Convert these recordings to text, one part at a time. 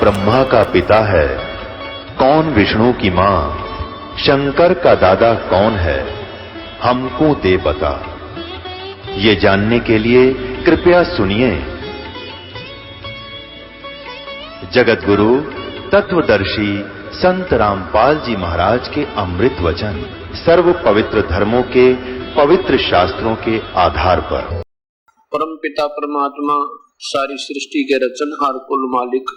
ब्रह्मा का पिता है, कौन विष्णु की मां, शंकर का दादा कौन है, हमको दे बता। ये जानने के लिए कृपया सुनिए। जगत गुरु तत्वदर्शी संत रामपाल जी महाराज के अमृत वचन सर्व पवित्र धर्मों के पवित्र शास्त्रों के आधार पर। परम पिता परमात्मा सारी सृष्टि के रचनहार कुल मालिक,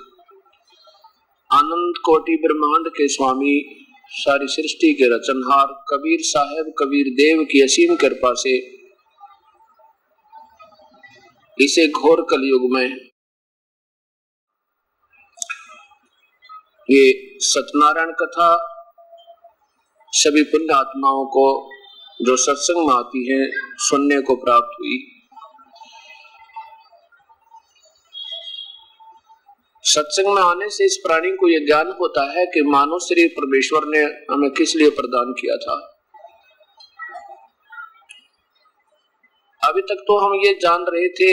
आनंद कोटि ब्रह्मांड के स्वामी, सारी सृष्टि के रचनहार कबीर साहब कबीर देव की असीम कृपा से इसे घोर कलयुग में ये सत्यनारायण कथा सभी पुण्य आत्माओं को जो सत्संग में आती है सुनने को प्राप्त हुई। सत्संग में आने से इस प्राणी को यह ज्ञान होता है कि मानव शरीर परमेश्वर ने हमें किस लिए प्रदान किया था। अभी तक तो हम ये जान रहे थे,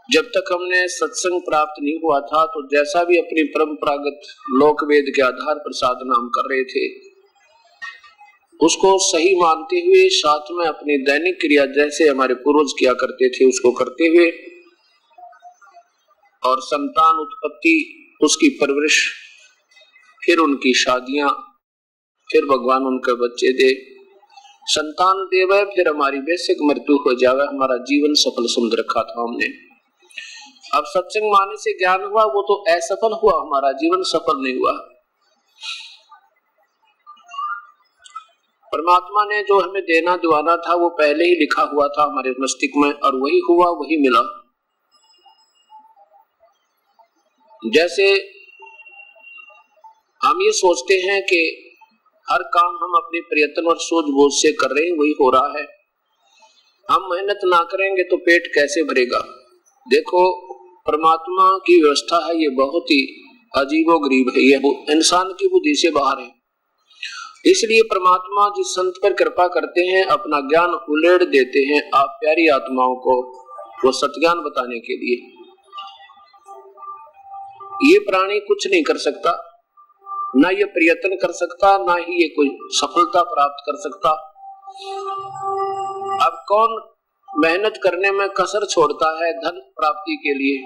जब तक हमने सत्संग प्राप्त नहीं हुआ था तो जैसा भी अपनी परंपरागत लोक वेद के आधार पर साधना हम कर रहे थे उसको सही मानते हुए, साथ में अपनी दैनिक क्रिया जैसे हमारे पूर्वज किया करते थे उसको करते हुए, और संतान उत्पत्ति, उसकी परवरिश, फिर उनकी शादियां, फिर भगवान उनके बच्चे दे, संतान देवे, फिर हमारी वैश्विक मृत्यु हो जावे, हमारा जीवन सफल सुंदर रखा था हमने। अब सत्संग माने से ज्ञान हुआ वो तो असफल हुआ, हमारा जीवन सफल नहीं हुआ। परमात्मा ने जो हमें देना दिवाना था वो पहले ही लिखा हुआ था हमारे मस्तिष्क में, और वही हुआ वही मिला। जैसे हम ये सोचते हैं कि हर काम हम अपने प्रयत्न और सूझबूझ से कर रहे हैं वही हो रहा है, हम मेहनत ना करेंगे तो पेट कैसे भरेगा। देखो परमात्मा की व्यवस्था है ये बहुत ही अजीबोगरीब है, ये इंसान की बुद्धि से बाहर है। इसलिए परमात्मा जिस संत पर कृपा करते हैं अपना ज्ञान उलेड़ देते हैं आप प्यारी आत्माओं को वो सत्ज्ञान बताने के लिए। ये प्राणी कुछ नहीं कर सकता, ना ये प्रयत्न कर सकता, ना ही ये कोई सफलता प्राप्त कर सकता। अब कौन मेहनत करने में कसर छोड़ता है धन प्राप्ति के लिए।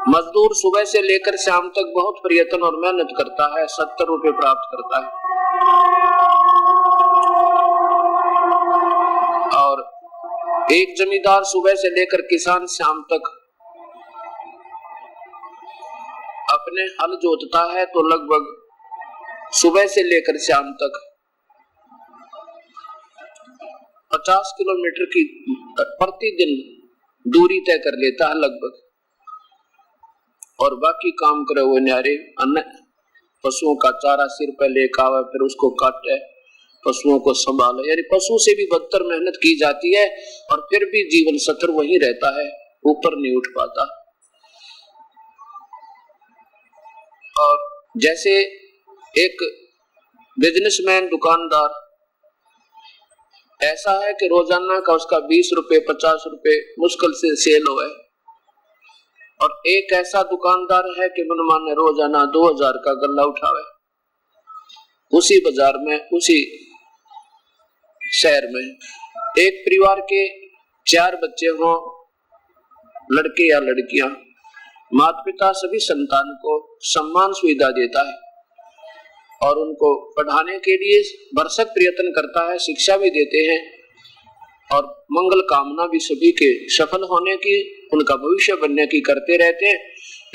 मजदूर सुबह से लेकर शाम तक बहुत प्रयत्न और मेहनत करता है, 70 रुपए प्राप्त करता है, और एक जमींदार सुबह से लेकर किसान शाम तक अपने हल जोतता है तो लगभग सुबह से लेकर शाम तक 50 किलोमीटर की प्रतिदिन दूरी तय कर लेता है लगभग, और बाकी काम करे हुए न्यारे अन्य पशुओं का चारा सिर पर लेकर आवे, फिर उसको काटे, पशुओं को संभाले, यानी पशु से भी बदतर मेहनत की जाती है, और फिर भी जीवन सतर वही रहता है, ऊपर नहीं उठ पाता। और जैसे एक बिजनेसमैन दुकानदार ऐसा है कि रोजाना का उसका 20 रुपए 50 रुपए मुश्किल से सेल हो है, और एक ऐसा दुकानदार है कि मनमाने रोजाना 2000 का गल्ला उठावे, उसी बाजार में उसी शहर में। एक परिवार के 4 बच्चे हों, लड़के या लड़कियां, माता पिता सभी संतान को सम्मान सुविधा देता है और उनको पढ़ाने के लिए भरसक प्रयत्न करता है, शिक्षा भी देते हैं और मंगल कामना भी सभी के सफल होने की, उनका भविष्य बनने की करते रहते हैं।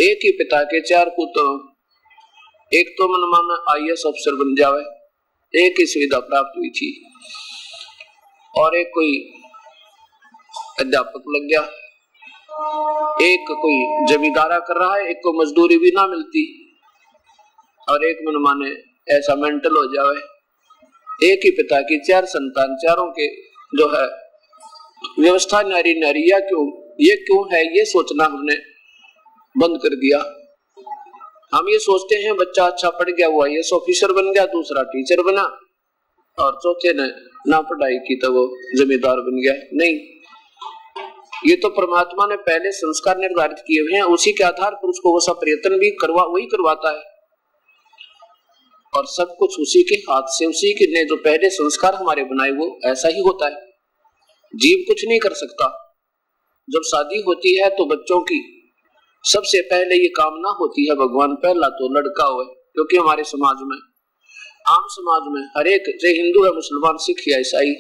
एक ही पिता के 4 पुत्र, एक तो मनमाना IAS अफसर बन जावे, एक ही सुविधा प्राप्त हुई थी, और एक कोई अध्यापक लग गया, एक कोई जमींदारा कर रहा है, एक को मजदूरी भी ना मिलती, और एक मनमाने ऐसा मेंटल हो जावे। एक ही पिता की 4 संतान, चारों के जो है व्यवस्था नारी नारिया क्यों, ये क्यों है, ये सोचना हमने बंद कर दिया। हम ये सोचते हैं बच्चा अच्छा पढ़ गया, वो IAS ऑफिसर बन गया, दूसरा टीचर बना, और चौथे ने ना पढ़ाई की तो वो जमींदार बन गया। नहीं, ये तो परमात्मा ने पहले संस्कार निर्धारित किए हुए हैं, उसी के आधार पर उसको वो सब प्रयत्न भी वही करवाता है। और सब कुछ उसी के हाथ से, उसी के ने जो पहले संस्कार हमारे बनाए वो ऐसा ही होता है। जीव कुछ नहीं कर सकता। जब शादी होती है तो बच्चों की सबसे पहले ये कामना होती है भगवान पहला तो लड़का हो, क्योंकि हमारे समाज में, आम समाज में हर एक, चाहे हिंदू है, मुसलमान, सिख या ईसाई,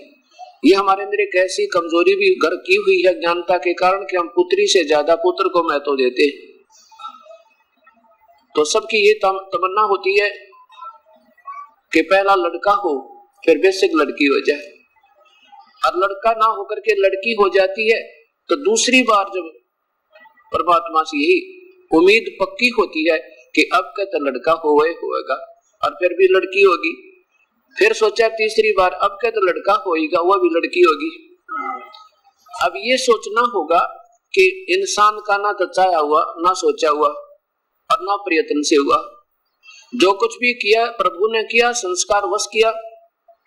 ये हमारे अंदर एक ऐसी कमजोरी भी घर की हुई है ज्ञानता के कारण कि हम पुत्री से ज्यादा पुत्र को महत्व देते। तो सबकी ये तमन्ना होती है कि पहला लड़का हो फिर बेशक लड़की हो जाए, और लड़का ना होकर के लड़की हो जाती है तो दूसरी बार जब परमात्मा से यही उम्मीद पक्की होती है कि अब का तो लड़का होएगा, और फिर भी लड़की होगी, फिर सोचा तीसरी बार अब क्या तो लड़का होएगा, वह भी लड़की होगी। अब ये सोचना होगा कि इंसान का ना तो चाहा हुआ, ना सोचा हुआ और ना प्रयत्न से हुआ। जो कुछ भी किया प्रभु ने किया, संस्कार वश किया,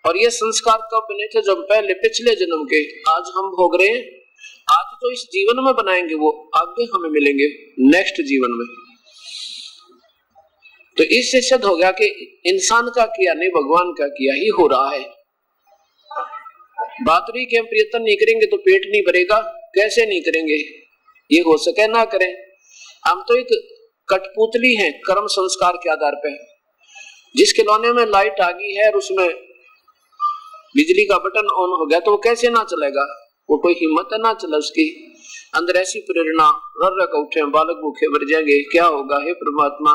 और ये संस्कार कब बने थे? जब पहले पिछले जन्म के आज हम भोग रहे हैं। आज तो इस जीवन में बनाएंगे, वो आगे हमें मिलेंगे नेक्स्ट जीवन में। तो इससे सिद्ध हो गया कि इंसान का किया नहीं, भगवान का किया ही हो रहा है। बात रही कि हम प्रयत्न नहीं करेंगे तो पेट नहीं भरेगा, कैसे नहीं करेंगे? ये हो सके ना करें। हम तो एक कठपुतली हैं कर्म संस्कार के आधार पे। जिस खिलौने में लाइट आ गई है और उसमें बिजली का बटन ऑन हो गया तो वो कैसे ना चलेगा? वो कोई हिम्मत है ना चला उसकी। अंदर ऐसी प्रेरणा रर का उठे, बालक भूखे मर जाएंगे, क्या होगा? हे परमात्मा,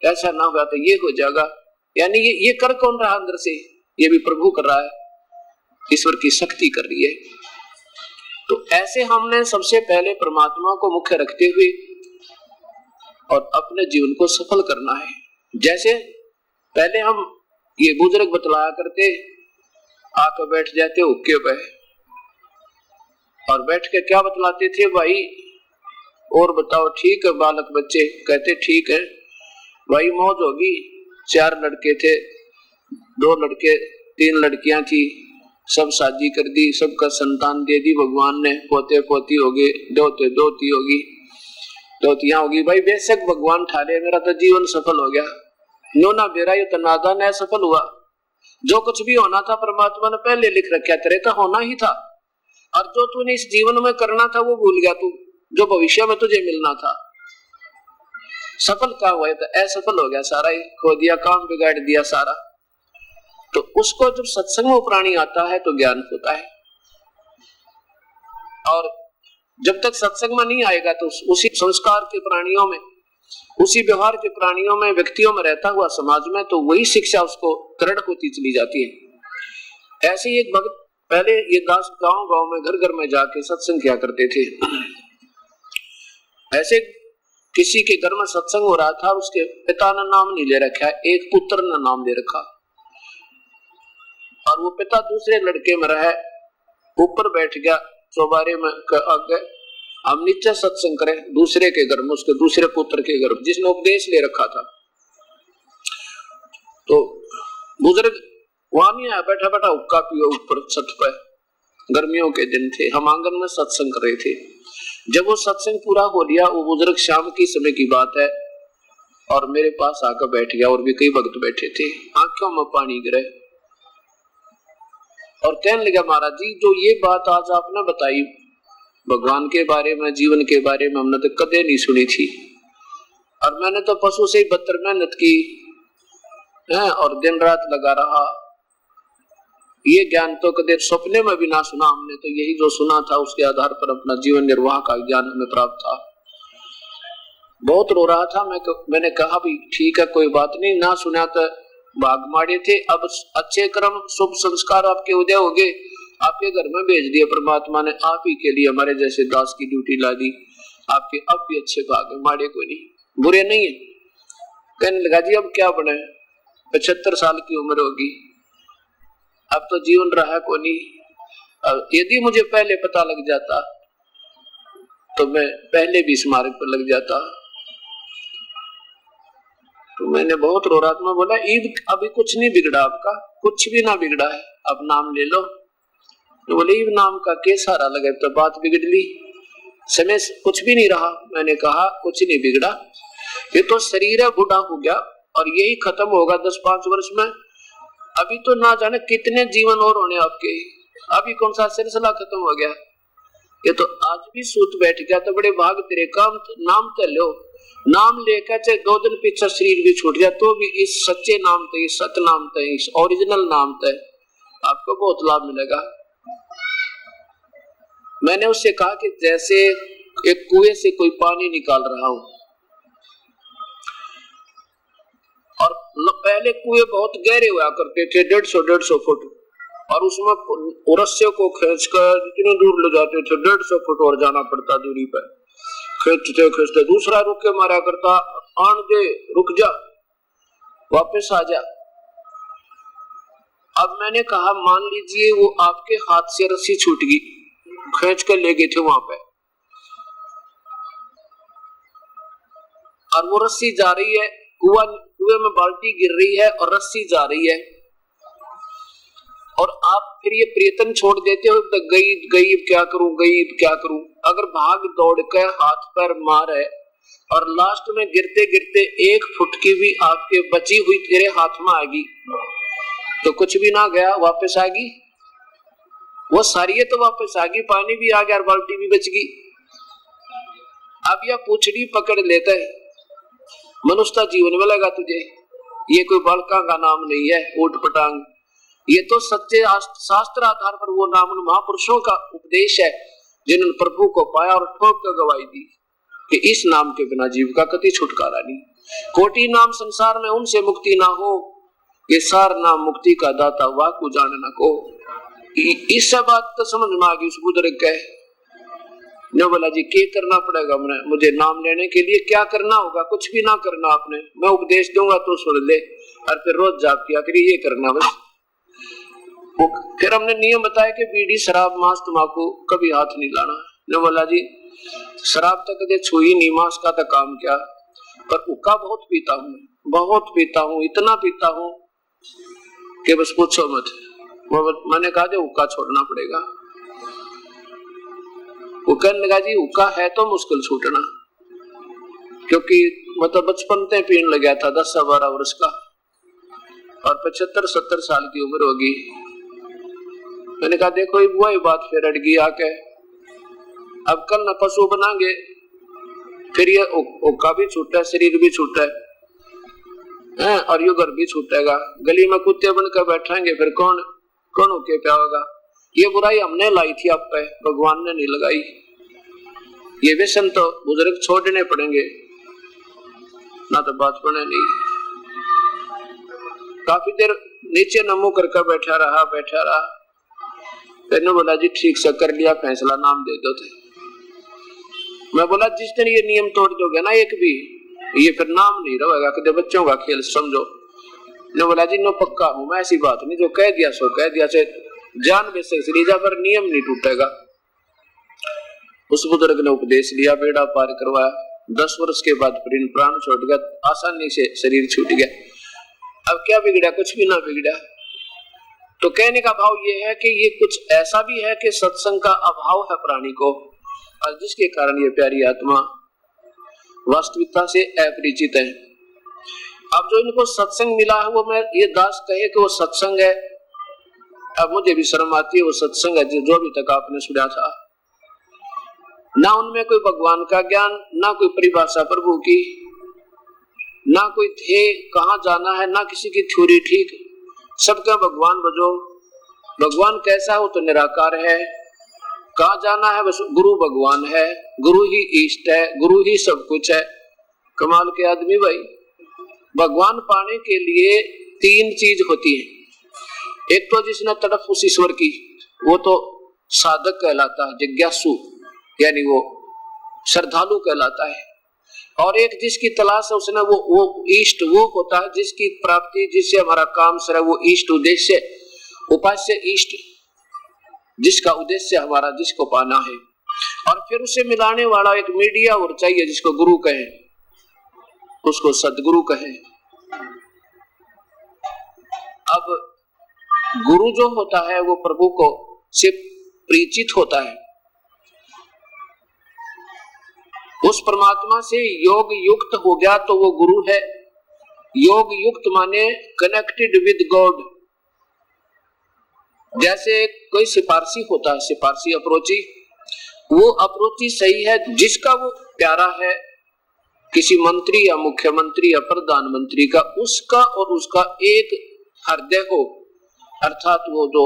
ऐसा ना हुआ तो ये हो जाएगा। यानी ये कर कौन रहा अंदर से? ये भी प्रभु कर रहा है, ईश्वर की शक्ति कर रही है। तो ऐसे हमने सबसे पहले परमात्मा को मुख्य रखते हुए और अपने जीवन को सफल करना है। जैसे पहले हम ये बुजुर्ग बतलाया करते, आकर बैठ जाते हुक्के पे, और बैठ के क्या बतलाते थे? भाई और बताओ, ठीक है बालक बच्चे? कहते ठीक है भाई, मौज होगी। 4 लड़के थे, 2 लड़के 3 लड़कियां थी, सब शादी कर दी, सबका संतान दे दी भगवान ने, पोते पोती हो गए, दोते दोती होगी, दोतियां होगी। भाई बेशक भगवान ठाले, मेरा तो जीवन सफल हो गया। नो ना बेरा ये तो नादान है, सफल हुआ। जो कुछ भी होना था परमात्मा ने पहले लिख रखा, तेरे तो होना ही था। और जो तूने इस जीवन में करना था वो भूल गया तू, जो भविष्य में तुझे मिलना था। सफल का हुआ तो असफल हो गया सारा ही, खो दिया, काम बिगाड़ दिया सारा। तो उसको जब सत्संग में प्राणी आता है तो ज्ञान होता है। और जब तक सत्संग में नहीं आएगा तो उसी संस्कार के प्राणियों में, उसी व्यवहार के प्राणियों में, व्यक्तियों में रहता हुआ समाज में, तो वही शिक्षा उसको दृढ़ होती चली जाती है। ऐसे ही एक भक्त पहले ये दास गांव गांव में, घर घर में जाके सत्संग किया करते थे। ऐसे किसी के घर में सत्संग हो रहा था, उसके पिता ने नाम नहीं ले रखा, एक पुत्र ने नाम ले रखा, और वो पिता दूसरे लड़के में रहा, ऊपर बैठ गया चौबारे में आगे, हम नीचे सत्संग करें दूसरे के घर में, उसके दूसरे पुत्र के घर में, जिसने उपदेश ले रखा था। तो बुजुर्ग वहां नहीं आया, बैठा बैठा हुक्का पियो ऊपर छत पे। गर्मियों के दिन थे, हम आंगन में सत्संग कर रहे थे। जब वो सत्संग पूरा हो लिया, वो बुजुर्ग शाम की समय की बात है, और मेरे पास आकर बैठ गया, और भी कई भक्त बैठे थे। आंखों में पानी गिरे और कहने लगा, महाराज जी जो ये बात आज आपने बताई भगवान के बारे में, जीवन के बारे में, हमने तो कदे नहीं सुनी थी। और मैंने तो पशु से ही 72 मेहनत की है और दिन रात लगा रहा। ये ज्ञान तो कदे सपने में भी ना सुना हमने, तो यही जो सुना था उसके आधार पर अपना जीवन निर्वाह का ज्ञान हमें प्राप्त था। बहुत रो रहा था। मैंने कहा भी ठीक है, कोई बात नहीं, ना सुना तो भाग मारे थे। अब अच्छे कर्म शुभ संस्कार आपके उदय हो गए, आपके घर में भेज दिए परमात्मा ने, आप ही के लिए हमारे जैसे दास की ड्यूटी ला दी। आपके अब भी अच्छे भाग, माड़े को नहीं, बुरे नहीं है। कहने लगा जी अब क्या बने, 75 साल की उम्र होगी, अब तो जीवन रहा को नहीं। अब यदि मुझे पहले पता लग जाता तो मैं पहले भी इस मार्ग पर लग जाता। तो मैंने बहुत रो रहा था, मैं बोला अभी कुछ नहीं बिगड़ा, आपका कुछ भी ना बिगड़ा है, अब नाम ले लो। तो बोले नाम का के सारा लगे, तो बात बिगड़ ली। समय कुछ भी नहीं रहा। मैंने कहा कुछ नहीं बिगड़ा, ये तो शरीर है, बूढ़ा हो गया और यही खत्म होगा 10-5 वर्ष में। अभी तो ना जाने कितने जीवन और होने आपके, अभी कौन सा सिलसिला खत्म हो गया। ये तो आज भी सूत बैठ गया तो बड़े भाग तेरे काम, नाम तो लो, नाम लेकर चाहे 2 दिन पीछे शरीर भी छूट जाए तो भी इस सच्चे नाम पे, इस सत्य नाम पे, इस ओरिजिनल नाम पे आपको बहुत लाभ मिलेगा। मैंने उससे कहा कि जैसे एक कुएं से कोई पानी निकाल रहा हूं, और पहले कुएं बहुत गहरे हुआ करते थे, 150-150 फुट, और उसमें रस्से को खींचकर इतनी दूर ले जाते थे, 150 फुट और जाना पड़ता दूरी पर, खींचते खींचते दूसरा रुक के मारा करता, आन दे, रुक जा, वापस आ जा। अब मैंने कहा मान लीजिए वो आपके हाथ से रस्सी छूट गई, खींच कर ले गए थे वहां पे, और वो रस्सी जा रही है, कुएं में बाल्टी गिर रही है और रस्सी जा रही है, और आप फिर ये प्रयत्न छोड़ देते हो तो गई क्या करूं। अगर भाग दौड़ कर हाथ पर मारे और लास्ट में गिरते गिरते 1 फुट की भी आपके बची हुई तेरे हाथ में आएगी तो कुछ भी ना गया, वापस आ गई वो सारी है, तो वापस आ गई, पानी भी आ गया और बाल्टी भी बच गई। अब यह पूछड़ी पकड़ लेता है, मनुष्यता जीवन में लगा तुझे, ये कोई बालका का नाम नहीं है ऊट पटांग, ये तो सच्चे शास्त्र आधार पर वो नाम उन महापुरुषों का उपदेश है जिन्होंने प्रभु को पाया और ठोक कर गवाही दी कि इस नाम के बिना जीव का कति छुटकारा नहीं। कोटि नाम संसार में उनसे मुक्ति ना हो, ये सार नाम मुक्ति का दाता वाकु जाने न को। इस बात तो समझ में आ गई उस बुजुर्ग के। ने बोला जी क्या करना पड़ेगा मुझे नाम लेने के लिए, क्या करना होगा? कुछ भी ना करना आपने, मैं उपदेश दूंगा तो सुन ले और फिर रोज जाप किया करिए, ये करना बस। फिर हमने नियम बताया कि बीड़ी शराब मांस तंबाकू कभी हाथ नहीं लाना। ने बोला जी शराब तक कदे छुई नहीं, मांस का तो काम क्या, पर हुक्का बहुत पीता हूँ, बहुत पीता हूँ, इतना पीता हूँ कि बस पूछो मत। मैंने कहा जो हुक्का छोड़ना पड़ेगा। वो कहने लगा जी हुक्का है तो मुश्किल छूटना, क्योंकि मतलब बचपन से पीने लगा था, 10-12 वर्ष का, और 75-70 साल की उम्र होगी। मैंने कहा देखो ये वही बात फिर अड़ गई आके, अब कल न पशु बनाएंगे, फिर ये हुक्का भी छूटा है, शरीर भी छूटा है और ये घर भी छूटेगा। गली में कुत्ते बनकर बैठेंगे, फिर कौन होके क्या होगा? ये बुराई हमने लाई थी आप पे, भगवान ने नहीं लगाई। ये व्यसन तो बुजुर्ग छोड़ने पड़ेंगे, ना तो बात बने नहीं। काफी देर नीचे नमो करके बैठा रहा। फिर बोला जी ठीक से कर लिया फैसला, नाम दे दो थे। मैं बोला जिस दिन ये नियम तोड़ दोगे ना एक भी, ये फिर नाम नहीं रहेगा, कदे बच्चों का खेल समझो। ने बोला जी नो पक्का हूं मैं, ऐसी बात नहीं, जो कह दिया सो कह दिया, से जान बेशक लीजा पर नियम नहीं टूटेगा। उस बुजुर्ग ने उपदेश लिया, बेड़ा पार करवाया। 10 वर्ष के बाद फिर प्राण छोड़ गया, आसानी से शरीर छूट गया। अब क्या बिगड़ा? कुछ भी ना बिगड़ा। तो कहने का भाव ये है कि ये कुछ ऐसा भी है कि सत्संग का अभाव है प्राणी को, और जिसके कारण ये प्यारी आत्मा वास्तविकता से अपरिचित है। अब जो इनको सत्संग मिला है वो, मैं ये दास कहे कि वो सत्संग है, अब मुझे भी शर्म आती है, वो सत्संग है जो अभी तक आपने सुना था। ना उनमें कोई भगवान का ज्ञान, ना कोई परिभाषा प्रभु की, ना कोई थे कहाँ जाना है, ना किसी की थ्योरी ठीक, सबका भगवान बजो। भगवान कैसा हो तो निराकार है, कहाँ जाना है बस गुरु भगवान है, गुरु ही इष्ट है, गुरु ही सब कुछ है। कमाल के आदमी भाई। भगवान पाने के लिए 3 चीज होती है। एक तो जिसने तड़प उस ईश्वर की, वो तो साधक कहलाता है, जिज्ञासु यानी वो श्रद्धालु कहलाता है। और एक जिसकी तलाश है उसने वो इष्ट वो होता है जिसकी प्राप्ति, जिससे हमारा काम सर वो इष्ट उद्देश्य, उपास्य इष्ट, जिसका उद्देश्य हमारा जिसको पाना है। और फिर उसे मिलाने वाला एक मीडिया और चाहिए जिसको गुरु कहे, उसको सदगुरु कहे। अब गुरु जो होता है वो प्रभु को से परिचित होता है, उस परमात्मा से योग युक्त हो गया तो वो गुरु है। योग युक्त माने कनेक्टेड विद गॉड। जैसे कोई सिफारसी होता है, सिफारसी अप्रोची, वो अप्रोची सही है जिसका वो प्यारा है, किसी मंत्री या मुख्यमंत्री या प्रधानमंत्री का, उसका और उसका एक हृदय हो, अर्थात वो जो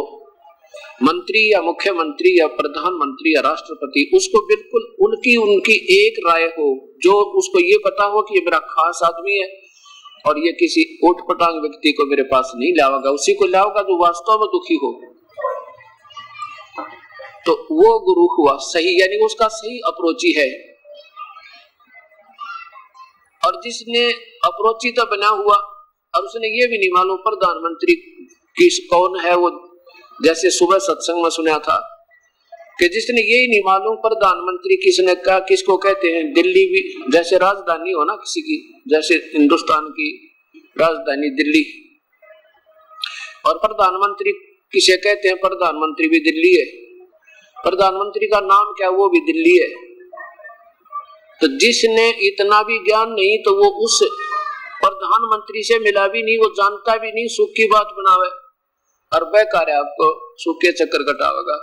मंत्री या मुख्यमंत्री या प्रधानमंत्री या राष्ट्रपति, उसको बिल्कुल उनकी एक राय हो, जो उसको ये पता हो कि ये मेरा खास आदमी है और ये किसी ओटपटांग व्यक्ति को मेरे पास नहीं लाएगा, उसी को लाएगा जो वास्तव में दुखी हो, तो वो गुरु हुआ सही, यानी उसका सही अप्रोची है। और जिसने अप्रोची तो बना हुआ और उसने ये भी नहीं मालूम प्रधानमंत्री किस कौन है, वो जैसे सुबह सत्संग में सुना था कि जिसने यही नहीं मालूम प्रधानमंत्री किसने कहा, किसको कहते हैं, दिल्ली भी जैसे राजधानी हो ना किसी की, जैसे हिंदुस्तान की राजधानी दिल्ली, और प्रधानमंत्री किसे कहते हैं, प्रधानमंत्री भी दिल्ली है, प्रधानमंत्री का नाम क्या, वो भी दिल्ली है। तो जिसने इतना भी ज्ञान नहीं तो वो उस प्रधानमंत्री से मिला भी नहीं, वो जानता भी नहीं, सुख की बात बनावे और बेकार है, आपको सुख के चक्कर कटावेगा।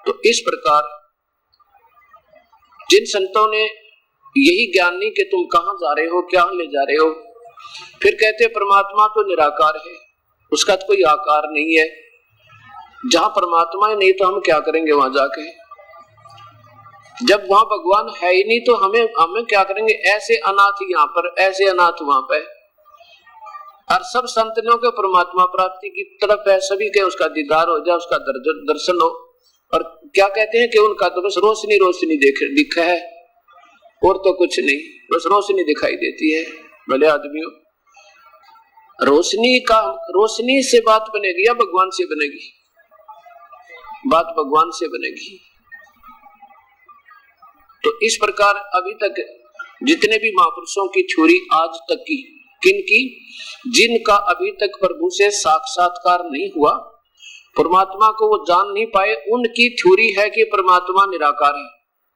तो इस प्रकार जिन संतों ने यही ज्ञान नहीं कि तुम कहां जा रहे हो, क्या ले जा रहे हो, फिर कहते परमात्मा तो निराकार है, उसका तो कोई आकार नहीं है, जहां परमात्मा ही नहीं तो हम क्या करेंगे वहां जाके, जब वहां भगवान है ही नहीं तो हमें क्या करेंगे, ऐसे अनाथ यहाँ पर, ऐसे अनाथ वहां पे। और सब संतों के परमात्मा प्राप्ति की तरफ है, सभी के उसका दीदार हो जाए, उसका दर्शन हो, और क्या कहते हैं कि उनका तो बस रोशनी रोशनी दिखा है और तो कुछ नहीं, बस रोशनी दिखाई देती है। भले आदमियों, रोशनी से बात बनेगी या भगवान से बनेगी? बात भगवान से बनेगी। तो इस प्रकार अभी तक जितने भी महापुरुषों की थ्योरी आज तक की, किनकी, जिनका अभी तक प्रभु से साक्षात्कार नहीं हुआ, परमात्मा को वो जान नहीं पाए, उनकी थ्योरी है कि परमात्मा निराकार है,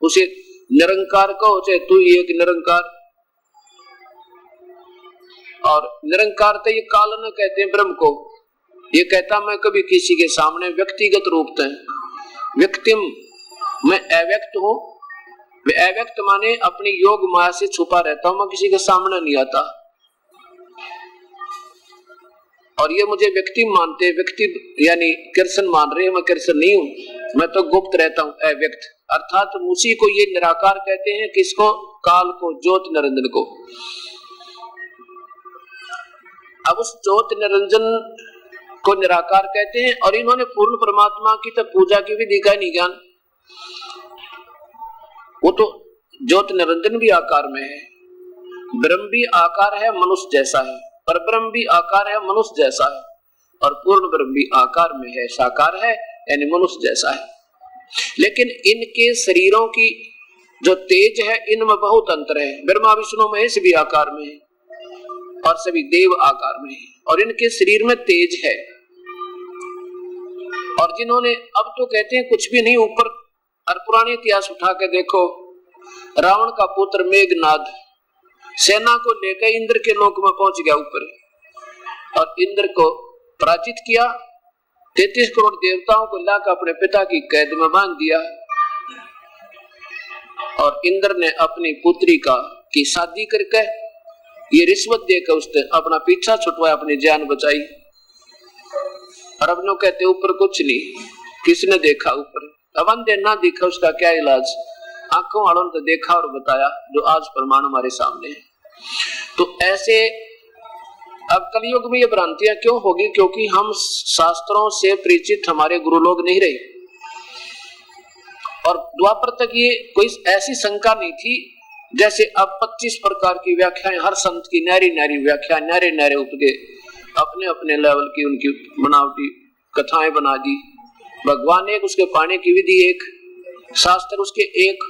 उसे निरंकार कहो चाहे तू ही एक निरंकार। और निरंकार तो ये काल न कहते हैं ब्रह्म को, ये कहता मैं कभी किसी के सामने व्यक्तिगत रूप से, व्यक्तिम मैं अव्यक्त हूं, अव्यक्त माने अपनी योग माया से छुपा रहता हूं, मैं किसी के सामने नहीं आता। और ये मुझे व्यक्ति मानते हैं, व्यक्ति यानी कृष्ण मान रहे हैं, मैं कृष्ण नहीं हूं, मैं तो गुप्त रहता हूं, अव्यक्त। अर्थात उसी को ये निराकार कहते हैं, किसको? काल को, ज्योत निरंजन को। अब उस ज्योत निरंजन को निराकार कहते हैं, और इन्होंने पूर्ण परमात्मा की तो पूजा की विधि का नहीं ज्ञान। वो तो ज्योत निरंजन भी आकार में है, ब्रह्म भी आकार है, मनुष्य जैसा है, पर ब्रह्म भी आकार है, मनुष्य जैसा है, और पूर्ण ब्रह्म भी आकार में है, साकार है, यानी मनुष्य जैसा है। लेकिन इनके शरीरों की जो तेज है, इनमें बहुत अंतर है। ब्रह्मा विष्णु महेश भी आकार में है और सभी देव आकार में है, और इनके शरीर में तेज है। और जिन्होंने, अब तो कहते हैं कुछ भी नहीं ऊपर, और पुराने इतिहास उठा के देखो, रावण का पुत्र मेघनाद सेना को लेकर इंद्र के लोक में पहुंच गया ऊपर, और इंद्र को पराजित किया, 33 करोड़ देवताओं को लाकर अपने पिता की कैद में बांध दिया, और इंद्र ने अपनी पुत्री की शादी करके ये रिश्वत देकर उसने अपना पीछा छुटवाया, अपनी जान बचाई। और अब लोग कहते ऊपर कुछ नहीं, किसने देखा ऊपर? अब अंधे ना देखा, उसका क्या इलाज? आंखों वालों ने तो देखा और बताया, जो आज प्रमाण हमारे सामने है। तो ऐसे अब कलयुग में ये भ्रांतियां क्यों होगी? क्योंकि हम शास्त्रों से परिचित हमारे गुरु लोग नहीं रहे, और द्वापर तक ये कोई ऐसी शंका नहीं थी। जैसे अब 25 प्रकार की व्याख्याएं, हर संत की नारी नारी व्याख्या, नारे नारे उपदे, अपने अपने लेवल की उनकी बनावटी कथाएं बना दी। भगवान एक, उसके पाने की विधि एक, शास्त्र उसके एक,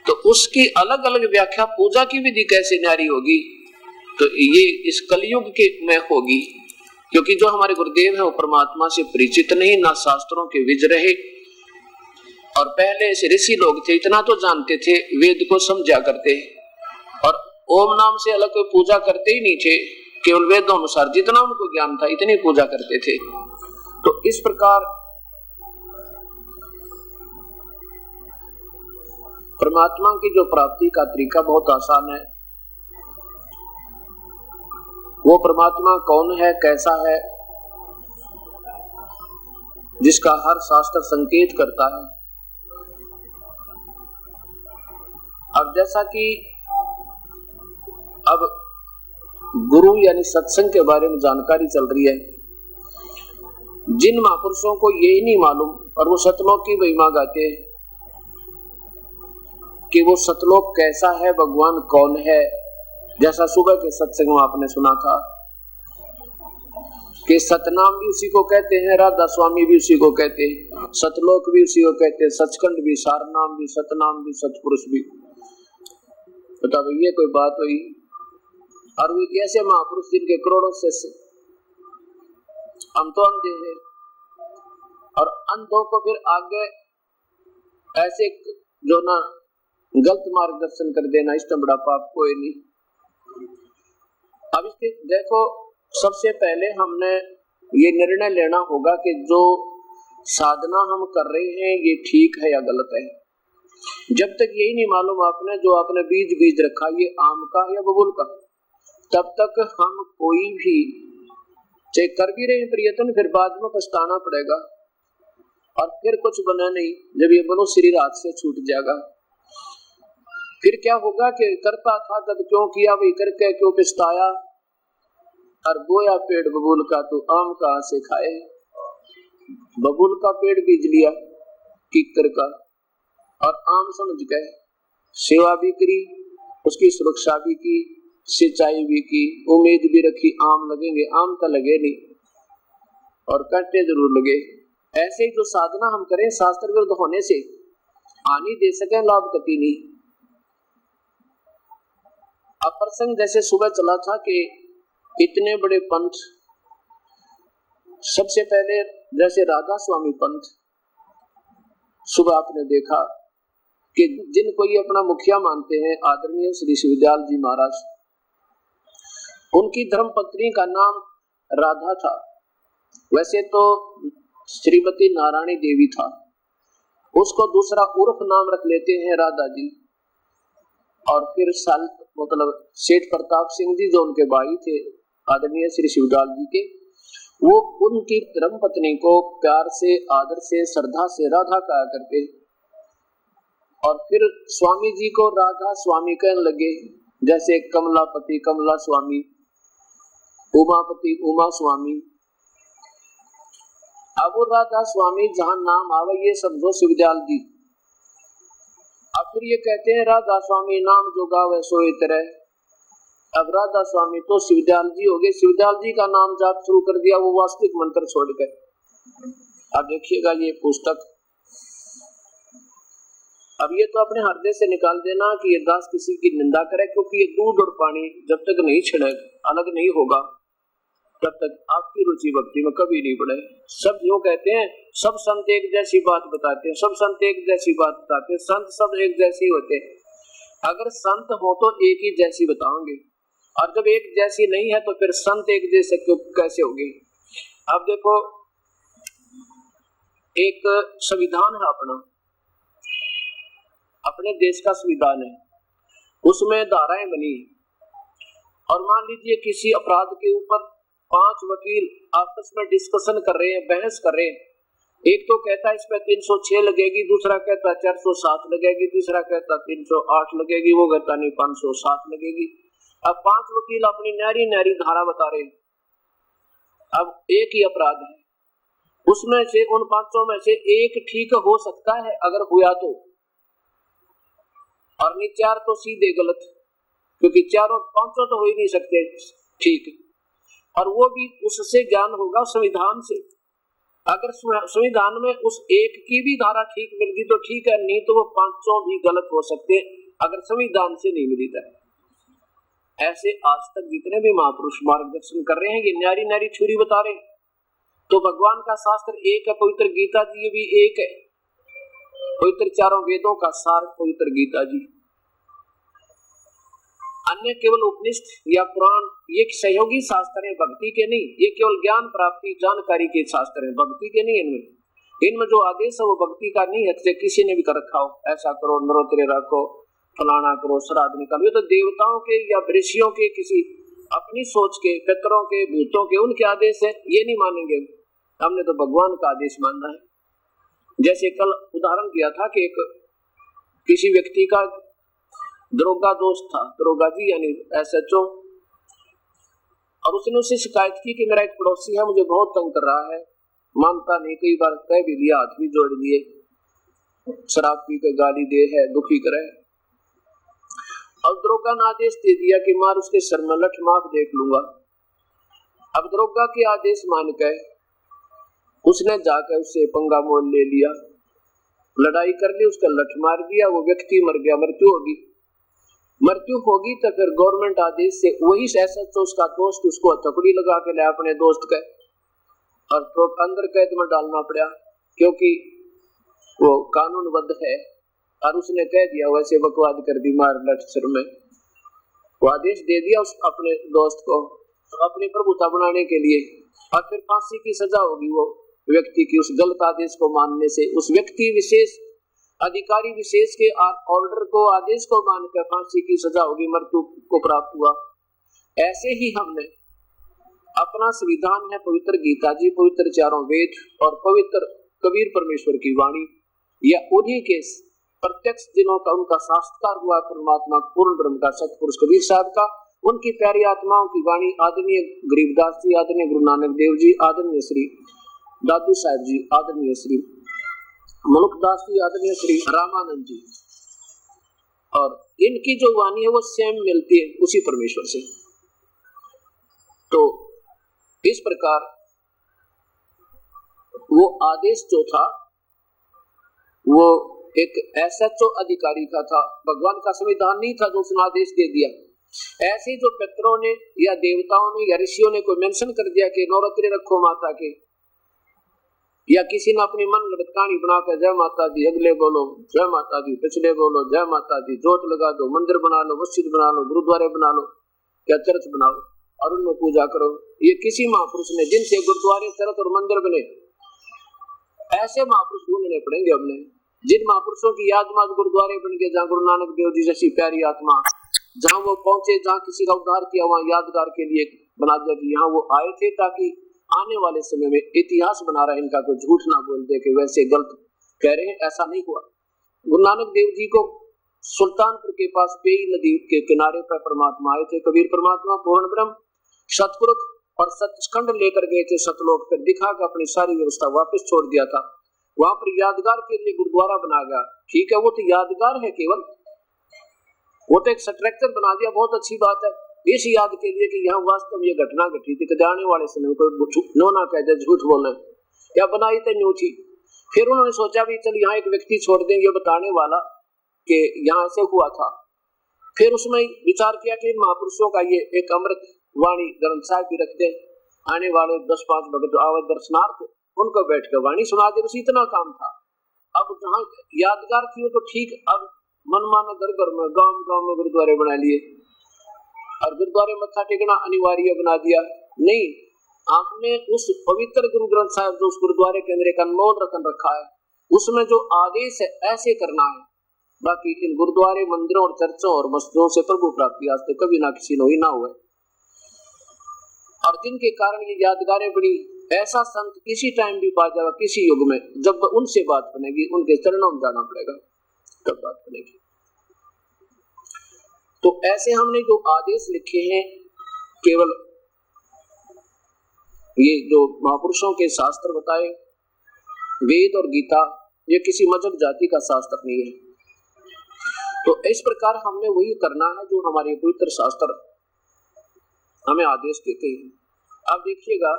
तो उसकी अलग अलग व्याख्या, पूजा की विधि कैसे नारी होगी? तो ये इस कलयुग के में होगी, क्योंकि जो हमारे गुरुदेव हैं वो परमात्मा से परिचित नहीं, ना शास्त्रों के विज रहे, और पहले से ऋषि लोग थे, इतना तो जानते थे, वेद को समझा करते, और ओम नाम से अलग कोई पूजा करते ही नहीं थे, केवल वेदों अनुसार जितना उनको ज्ञान था इतनी पूजा करते थे। तो इस प्रकार परमात्मा की जो प्राप्ति का तरीका बहुत आसान है। वो परमात्मा कौन है, कैसा है, जिसका हर शास्त्र संकेत करता है। अब जैसा कि अब गुरु यानी सत्संग के बारे में जानकारी चल रही है, जिन महापुरुषों को यही नहीं मालूम और वो सतलोक की महिमा गाते हैं कि वो सतलोक कैसा है, भगवान कौन है, जैसा सुबह के सत्संग में आपने सुना था कि सतनाम भी उसी को कहते हैं, राधा स्वामी भी उसी को कहते हैं, सतलोक भी उसी को कहते हैं, सचखंड भी, सारनाम भी, सतनाम भी, सतपुरुष भी। बता भाई ये कोई बात हुई? और वो ऐसे महापुरुष जिनके करोड़ों से हम तो अंधे हैं, और अंधों को फिर आगे ऐसे जो ना गलत मार्गदर्शन कर देना, इससे बड़ा पाप कोई नहीं। अब इसके देखो, सबसे पहले हमने ये निर्णय लेना होगा कि जो साधना हम कर रहे हैं ये ठीक है या गलत है। जब तक यही नहीं मालूम आपने, जो आपने बीज रखा ये आम का है या बबूल का, तब तक हम कोई भी चाहे कर भी रहे प्रयत्न, फिर बाद में पछताना पड़ेगा और फिर कुछ बना नहीं। जब ये मनुष्य शरीर हाथ से छूट जाएगा, फिर क्या होगा कि करता था तब क्यों किया, वही करके क्यों पछताया, और बोया पेड़ बबूल का तो आम कहां से खाए। बबूल का पेड़ बीज लिया किकर का, और आम समझ गए, सेवा भी करी, उसकी सुरक्षा भी की, सिंचाई भी की, उम्मीद भी रखी आम लगेंगे, आम तो लगे नहीं और कांटे जरूर लगे। ऐसे ही जो साधना हम करें शास्त्र विरुद्ध होने से हानि दे सके, लाभ कति नहीं। अब प्रसंग जैसे सुबह चला था कि इतने बड़े पंथ, सबसे पहले जैसे राधा स्वामी पंथ, सुबह आपने देखा कि जिनको ये अपना मुखिया मानते हैं आदरणीय श्री शिवदयाल जी महाराज, उनकी धर्मपत्नी का नाम राधा था। वैसे तो श्रीमती नारायणी देवी था, उसको दूसरा उर्फ नाम रख लेते हैं राधा जी। और फिर मतलब सेठ प्रताप सिंह जी जो उनके भाई थे आदरणीय श्री शिवदयाल जी के, वो उनकी धर्मपत्नी को प्यार से, आदर से, श्रद्धा से राधा कहा करते। और फिर स्वामी जी को राधा स्वामी कहने लगे, जैसे कमलापति कमला स्वामी, उमापति उमा स्वामी। अब वो राधा स्वामी जहां नाम आवे ये समझो शिवदयाल जी। अब फिर ये कहते हैं राधा स्वामी नाम जो गावे सोए तरह। अब राधा स्वामी तो शिवदयाल जी हो गए, शिवदयाल जी का नाम जाप शुरू कर दिया वो वास्तविक मंत्र छोड़ कर। अब देखिएगा ये पुस्तक, अब ये तो अपने हृदय से निकाल देना कि ये दास किसी की निंदा करे, क्योंकि ये दूध और पानी जब तक नहीं छिड़क अलग नहीं होगा तब तक आपकी रुचि भक्ति में कभी नहीं बढ़े। सब यूं कहते हैं, सब संत एक जैसी बात बताते हैं, सब संत एक जैसी बात बताते हैं, संत सब एक जैसे ही होते हैं। अगर संत हो तो एक ही जैसी बताओगे, और जब एक जैसी नहीं है तो फिर संत एक जैसे कैसे होगी। अब देखो, एक संविधान है अपने देश का संविधान है, उसमें धाराएं बनी है, और मान लीजिए किसी अपराध के ऊपर 5 वकील आपस में डिस्कशन कर रहे हैं, बहस कर रहे हैं। एक तो कहता है इसमें 306 लगेगी, दूसरा कहता 407 लगेगी, तीसरा कहता 308 लगेगी, वो कहता नहीं 507 लगेगी। अब 5 वकील अपनी न्यारी न्यारी धारा बता रहे हैं। अब एक ही अपराध है, उसमें से उन 5 में से एक ठीक हो सकता है अगर हुआ तो, और नहीं 4 तो सीधे गलत, क्योंकि 4-5 तो हो ही नहीं सकते ठीक। और वो भी उससे ज्ञान होगा संविधान से। अगर संविधान में उस एक की भी धारा ठीक मिल गई तो ठीक है, नहीं तो वो 5 भी गलत हो सकते हैं अगर संविधान से नहीं मिली था। ऐसे आज तक जितने भी महापुरुष मार्गदर्शन कर रहे हैं ये न्यारी न्यारी छुरी बता रहे हैं। तो भगवान का शास्त्र एक है, पवित्र गीता जी भी एक है, पवित्र चारों वेदों का सार पवित्र गीता जी। अन्य केवल उपनिषद या पुराण ये सहयोगी शास्त्र है, भक्ति के नहीं। ये केवल ज्ञान प्राप्ति जानकारी के शास्त्र है, भक्ति के नहीं। इनमें जो आदेश है वो भक्ति का नहीं है। तो किसी ने भी कर रखा हो, ऐसा करो, नरोत्तरे रखो, फलाना करो, श्राद्ध निकालो, ये तो देवताओं के या ऋषियों के किसी अपनी सोच के, पितरों के, भूतों के, उनके आदेश है, ये नहीं मानेंगे। हमने तो भगवान का आदेश मानना है। जैसे कल उदाहरण दिया था कि एक किसी व्यक्ति का दरोगा दोस्त था, दरोगा जी यानी SHO, और उसने उससे शिकायत की कि मेरा एक पड़ोसी है, मुझे बहुत तंग कर रहा है, मानता नहीं, कई बार कह भी लिया, हाथ भी जोड़ लिए, शराब पी कर गाली दे है, दुखी करे। अब दरोगा ने आदेश दे दिया कि मार उसके सर में लठ मार, देख लूंगा। अब दरोगा के आदेश मान कर उसने जाकर उससे पंगा मोल ले लिया, लड़ाई कर ली, उसका लठ मार दिया, वो व्यक्ति मर गया, मृत्यु होगी तो फिर गवर्नमेंट आदेश से वही SHO उसका दोस्त उसको हथकड़ी लगा के ले अपने दोस्त के, और तो अंदर कैद में डालना पड़ा क्योंकि वो कानूनबद्ध है। और उसने कह दिया, वैसे बकवाद कर दी, मार लठ सिर में। वो आदेश दे दिया उस अपने दोस्त को अपनी प्रभुता बनाने के लिए, और फिर फांसी की सजा होगी वो व्यक्ति की उस गलत आदेश को मानने से। उस व्यक्ति विशेष, अधिकारी विशेष के ऑर्डर को, आदेश को मानकर फांसी की सजा होगी, मृत्यु को प्राप्त हुआ। ऐसे ही हमने अपना संविधान है पवित्र गीता जी, पवित्र चारों वेद और पवित्र कबीर परमेश्वर की वाणी, या उन्हीं के प्रत्यक्ष दिनों का उनका साक्षात्कार हुआ परमात्मा पूर्ण ब्रह्म का सतपुरुष कबीर साहब का, उनकी प्यारी आत्माओं की वाणी, आदरणीय गरीबदास जी, आदरणीय गुरु नानक देव जी, आदरणीय श्री दादू साहब जी, आदरणीय श्री मनुकदास जी, आदरणीय श्री रामानंद जी, और इनकी जो वाणी है वो स्वयं मिलती है उसी परमेश्वर से। तो इस प्रकार वो आदेश जो था वो एक SHO अधिकारी का था, भगवान का संविधान नहीं था जो उसने आदेश दे दिया। ऐसे जो पितरों ने या देवताओं ने या ऋषियों ने कोई मेंशन कर दिया कि नवरात्रि रखो माता के, या किसी ने अपनी मन गढ़ कहानी बनाकर जय माता दी, अगले बोलो जय माता दी, पिछले बोलो जय माता दी, जोत लगा दो, मंदिर बना लो, मस्जिद बना लो, गुरुद्वारे बना लो या चर्च बना लो और उनमें पूजा करो। ये किसी महापुरुष ने, जिनसे गुरुद्वारे, चर्च और मंदिर बने, ऐसे महापुरुष ढूंढने पड़ेंगे हमने, जिन महापुरुषों की याद में गुरुद्वारे बन गए, जहाँ गुरु नानक देव जी जैसी प्यारी आत्मा, जहाँ वो पहुंचे, जहाँ किसी का उद्धार किया, वहाँ यादगार के लिए बना दिया कि यहाँ वो आए थे, ताकि आने वाले समय में इतिहास बना रहा है इनका, कोई झूठ ना बोल दे कि वैसे गलत कह रहे हैं। ऐसा नहीं हुआ। गुरु नानक देव जी को सुल्तानपुर के पास पेई नदी के किनारे पर परमात्मा आए थे, कबीर परमात्मा पूर्ण ब्रह्म सतपुरुष, और सचखंड लेकर गए थे सतलोक पर, दिखा कर अपनी सारी व्यवस्था वापस छोड़ दिया था। वहां पर यादगार के लिए गुरुद्वारा बना गया। ठीक है, वो तो यादगार है केवल, वो तो एक स्ट्रक्चर बना दिया, बहुत अच्छी बात है, इस याद के लिए कि यहाँ वास्तव ये घटना घटी थी, कि आने वाले समय कोई नो ना कह दे झूठ बोलना, या बनाई तो न्यू थी। फिर उन्होंने सोचा भी चल यहाँ एक व्यक्ति छोड़ दें ये बताने वाला कि यहाँ ऐसे हुआ था। फिर उसमें विचार किया कि महापुरुषों का ये एक अमृत वाणी ग्रंथ साहिब भी रख दे, आने वाले 10-5 भगत आवत दर्शनार्थ उनको बैठ कर वाणी सुना दे, बस इतना काम था। अब जहाँ यादगार थी वो तो ठीक, अब मनमाना घर घर में, गांव में गुरुद्वारे बना लिए और गुरुद्वारे मत्था टेकना अनिवार्य बना दिया। नहीं, आपने उस पवित्र गुरु ग्रंथ साहिब जो उस गुरुद्वारे के अंदर एक अनमोल रतन रखा है, उसमें जो आदेश है ऐसे करना है। बाकी इन गुरुद्वारे, मंदिरों और चर्चों और मस्जिदों से प्रभु प्राप्ति आज तक कभी ना किसी ने हुई ना हुआ, और जिनके कारण ये यादगारें बड़ी, ऐसा संत किसी टाइम भी पा जाएगा, किसी युग में, जब उनसे बात बनेगी, उनके चरणों में जाना पड़ेगा तब बात बनेगी। तो ऐसे हमने जो आदेश लिखे हैं, केवल ये जो महापुरुषों के शास्त्र बताए, वेद और गीता, ये किसी मजहब जाति का शास्त्र नहीं है। तो इस प्रकार हमने वही करना है जो हमारे पवित्र शास्त्र हमें आदेश देते हैं। अब देखिएगा,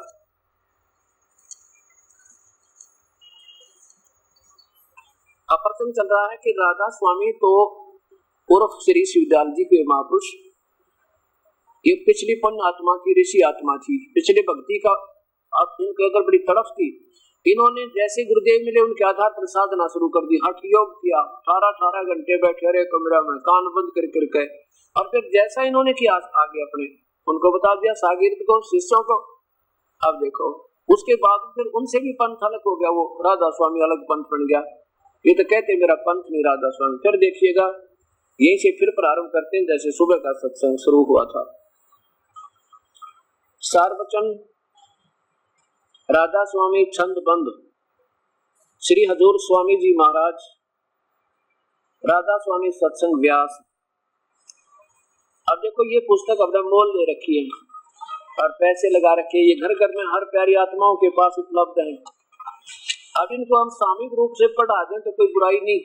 प्रसंग चल रहा है कि राधा स्वामी तो उर्फ श्री शिवदयाल जी के महापुरुष, ये पिछली पुण्य आत्मा की ऋषि आत्मा थी, पिछले भक्ति का अब इनके अगर बड़ी तड़फ थी, इन्होंने जैसे गुरुदेव मिले उनके आधार पर साधना शुरू कर दी, हठ योग किया, 18 घंटे बैठे रहे कमरा में कान बंद करके। और फिर जैसा इन्होंने किया आगे अपने उनको बता दिया, शागिर्द को, शिष्यों को। अब देखो उसके बाद फिर उनसे भी पंथ अलग हो गया, वो राधा स्वामी अलग पंथ बन गया। ये तो कहते मेरा पंथ नहीं राधा स्वामी। फिर देखिएगा यहीं से फिर प्रारंभ करते हैं जैसे सुबह का सत्संग शुरू हुआ था। सार वचन राधा स्वामी छंद बंद श्री हजूर स्वामी जी महाराज, राधा स्वामी सत्संग व्यास। अब देखो ये पुस्तक अपना मोल ले रखी है और पैसे लगा रखे, ये घर घर में हर प्यारी आत्माओं के पास उपलब्ध है। अब इनको हम सामूहिक रूप से पढ़ा दें तो कोई बुराई नहीं।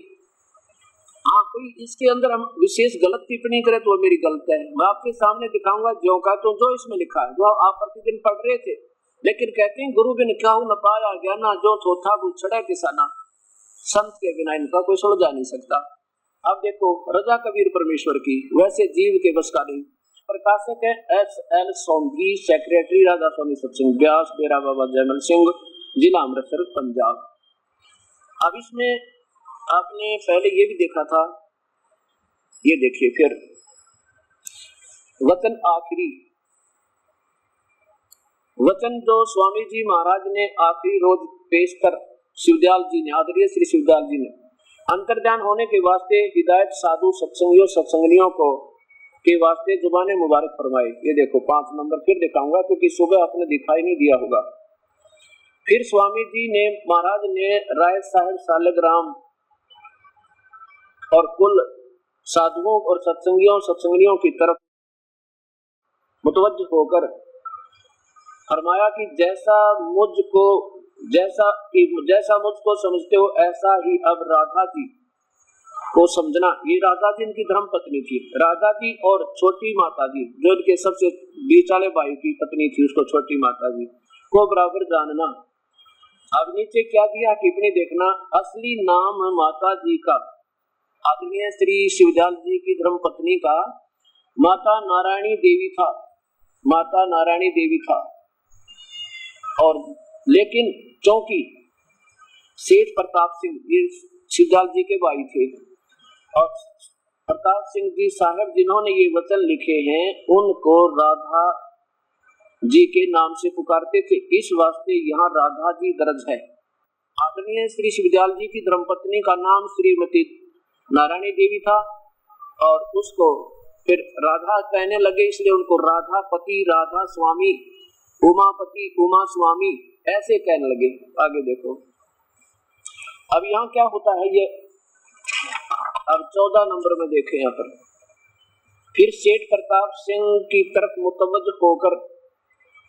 हाँ, कोई इसके अंदर हम विशेष गलत टिप्पणी करे तो मेरी गलत है, मैं आपके सामने दिखाऊंगा जो का तो जो इसमें लिखा है, जो आप प्रतिदिन पढ़ रहे थे। लेकिन कहते हैं गुरु बिन क्या न पाया गया ना, जो थोथा बुछड़ा किसाना, संत के बिना इनका कोई सुलझा नहीं सकता। अब देखो रजा कबीर परमेश्वर की, वैसे जीव के बस का नहीं। प्रकाशक है S.L. सोंधी, सेक्रेटरी राधा स्वामी सत्संग व्यास, डेरा बाबा जयमल सिंह, जिला अमृतसर, पंजाब। अब इसमें आपने पहले ये भी देखा था, ये देखिए फिर वचन आखिरी वचन जो स्वामी जी महाराज ने आखिरी रोज पेश कर शिवदयाल जी ने, आदरणीय श्री शिवदयाल जी ने अंतर्ध्यान होने के वास्ते हिदायत साधु सत्संगियों सत्संगियों को के वास्ते जुबाने मुबारक फरमाए। ये देखो 5 नंबर फिर दिखाऊंगा क्योंकि सुबह आपने दिखाई नहीं दिया होगा। फिर स्वामी जी ने महाराज ने राय साहेब सालग्राम और कुल साधुओं और सत्संगियों की तरफ मुतवज्जह होकर फरमाया कि जैसा मुझको समझते हो ऐसा ही अब राधा जी को समझना। ये राधा जी इनकी धर्म पत्नी थी, राधा जी और छोटी माता जी जो इनके सबसे बीच वाले भाई की पत्नी थी, उसको छोटी माता जी को बराबर जानना। अब नीचे क्या दिया टिप्पणी देखना, असली नाम माता जी का, आदरणीय श्री शिवदयाल जी की धर्म पत्नी का माता नारायणी देवी था, माता नारायणी देवी था। और लेकिन चौंकी सेठ प्रताप सिंह, ये शिवदयाल जी के भाई थे, और प्रताप सिंह जी साहब जिन्होंने ये वचन लिखे हैं उनको राधा जी के नाम से पुकारते थे, इस वास्ते यहाँ राधा जी दर्ज है। आदरणीय श्री शिवदयाल जी की धर्मपत्नी का नाम श्रीमती नारायणी देवी था और उसको फिर राधा कहने लगे, इसलिए उनको राधा पति, राधा स्वामी, उमापति, उमा स्वामी ऐसे कहने लगे। आगे देखो अब यहाँ क्या होता है, ये अब 14 नंबर में देखें यहाँ पर फिर सेठ प्रताप सिंह की तरफ मुतवज्जह होकर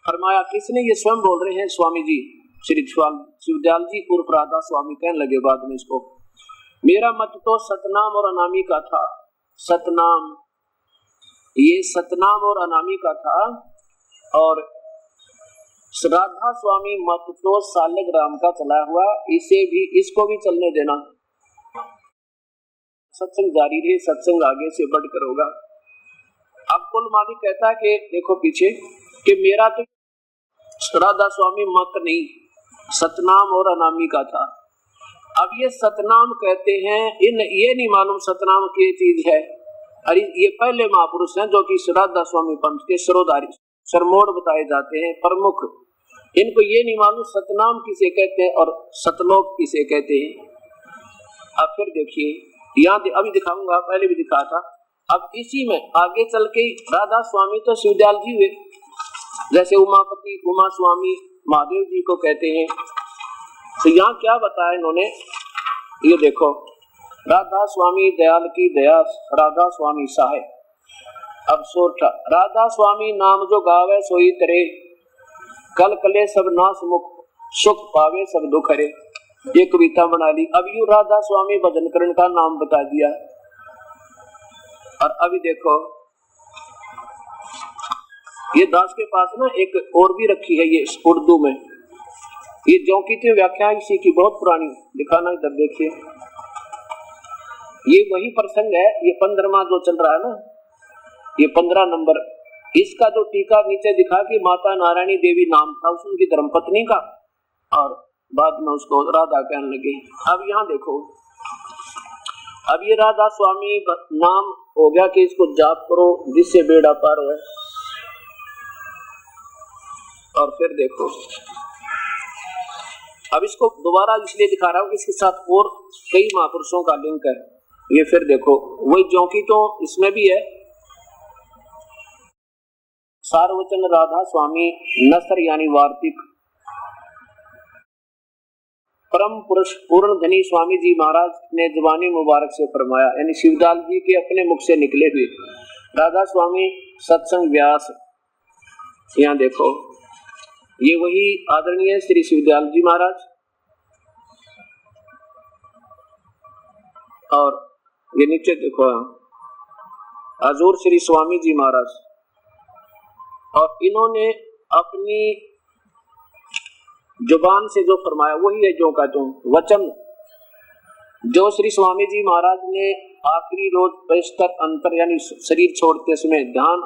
फरमाया, किसने ये स्वयं बोल रहे हैं स्वामी जी श्री शिवदयाल जी उर्फ राधा स्वामी कहने लगे बाद में इसको, मेरा मत तो सतनाम और अनामी का था, सतनाम, ये सतनाम और अनामी का था, और राधा स्वामी मत तो सालग्राम का चला हुआ, इसे भी इसको भी चलने देना, सत्संग जारी रहे, सत्संग आगे से बढ़कर होगा। अब कुल मालिक कहता है कि देखो पीछे कि मेरा तो राधा स्वामी मत नहीं, सतनाम और अनामी का था। अब ये सतनाम कहते हैं, इन ये नहीं मालूम सतनाम की चीज है। अरे ये पहले महापुरुष हैं जो कि राधा स्वामी पंथ के सरोदारी सरमोड़ बताए जाते हैं, प्रमुख। इनको ये नहीं मालूम सतनाम किसे कहते हैं और सतलोक किसे कहते हैं। अब फिर देखिए यहाँ अभी दिखाऊंगा, पहले भी दिखा था। अब इसी में आगे चल के राधा स्वामी तो शिवदयाल जी हुए, जैसे उमापति, उमा स्वामी महादेव जी को कहते हैं। तो यहाँ क्या बताया इन्होंने, ये देखो, राधा स्वामी दयाल की दया, राधा स्वामी साहेब। अब सोठा, राधा स्वामी नाम जो गावे सोई करे, कल कले सब नाश मुख, सुख पावे सब दुख हरे। ये कविता बना ली। अब यू राधा स्वामी भजन करण का नाम बता दिया। और अभी देखो ये दास के पास ना एक और भी रखी है, ये उर्दू में, ये जो की थी व्याख्या इसी की बहुत पुरानी, दिखाना इधर देखिए। ये वही प्रसंग है, ये 15वां जो चल रहा है ना, ये 15 नंबर, इसका जो टीका नीचे दिखा कि माता नारायणी देवी नाम था उनकी धर्मपत्नी का, और बाद में उसको राधा कहने लगे। अब यहाँ देखो, अब ये राधा स्वामी नाम हो गया कि इसको जाप करो जिससे बेड़ा पार हो। और फिर देखो, अब इसको दोबारा इसलिए दिखा रहा हूं कि इसके साथ और कई महापुरुषों का लिंक है। ये फिर देखो वही ज्योंकि तो इसमें भी है, सार्वचन राधा स्वामी नसर यानी वार्तिक परम पुरुष पूर्ण धनी स्वामी जी महाराज ने जुबानी मुबारक से फरमाया, यानी शिवदास जी के अपने मुख से निकले हुए राधा स्वामी सत्संग व्यास। यहाँ देखो ये वही आदरणीय श्री शिवदयाल जी महाराज और ये नीचे देखो हजूर श्री स्वामी जी महाराज। और इन्होंने अपनी जुबान से जो फरमाया वही है जो का जो वचन जो श्री स्वामी जी महाराज ने आखिरी रोज बहिष्तर अंतर यानी शरीर छोड़ते समय ध्यान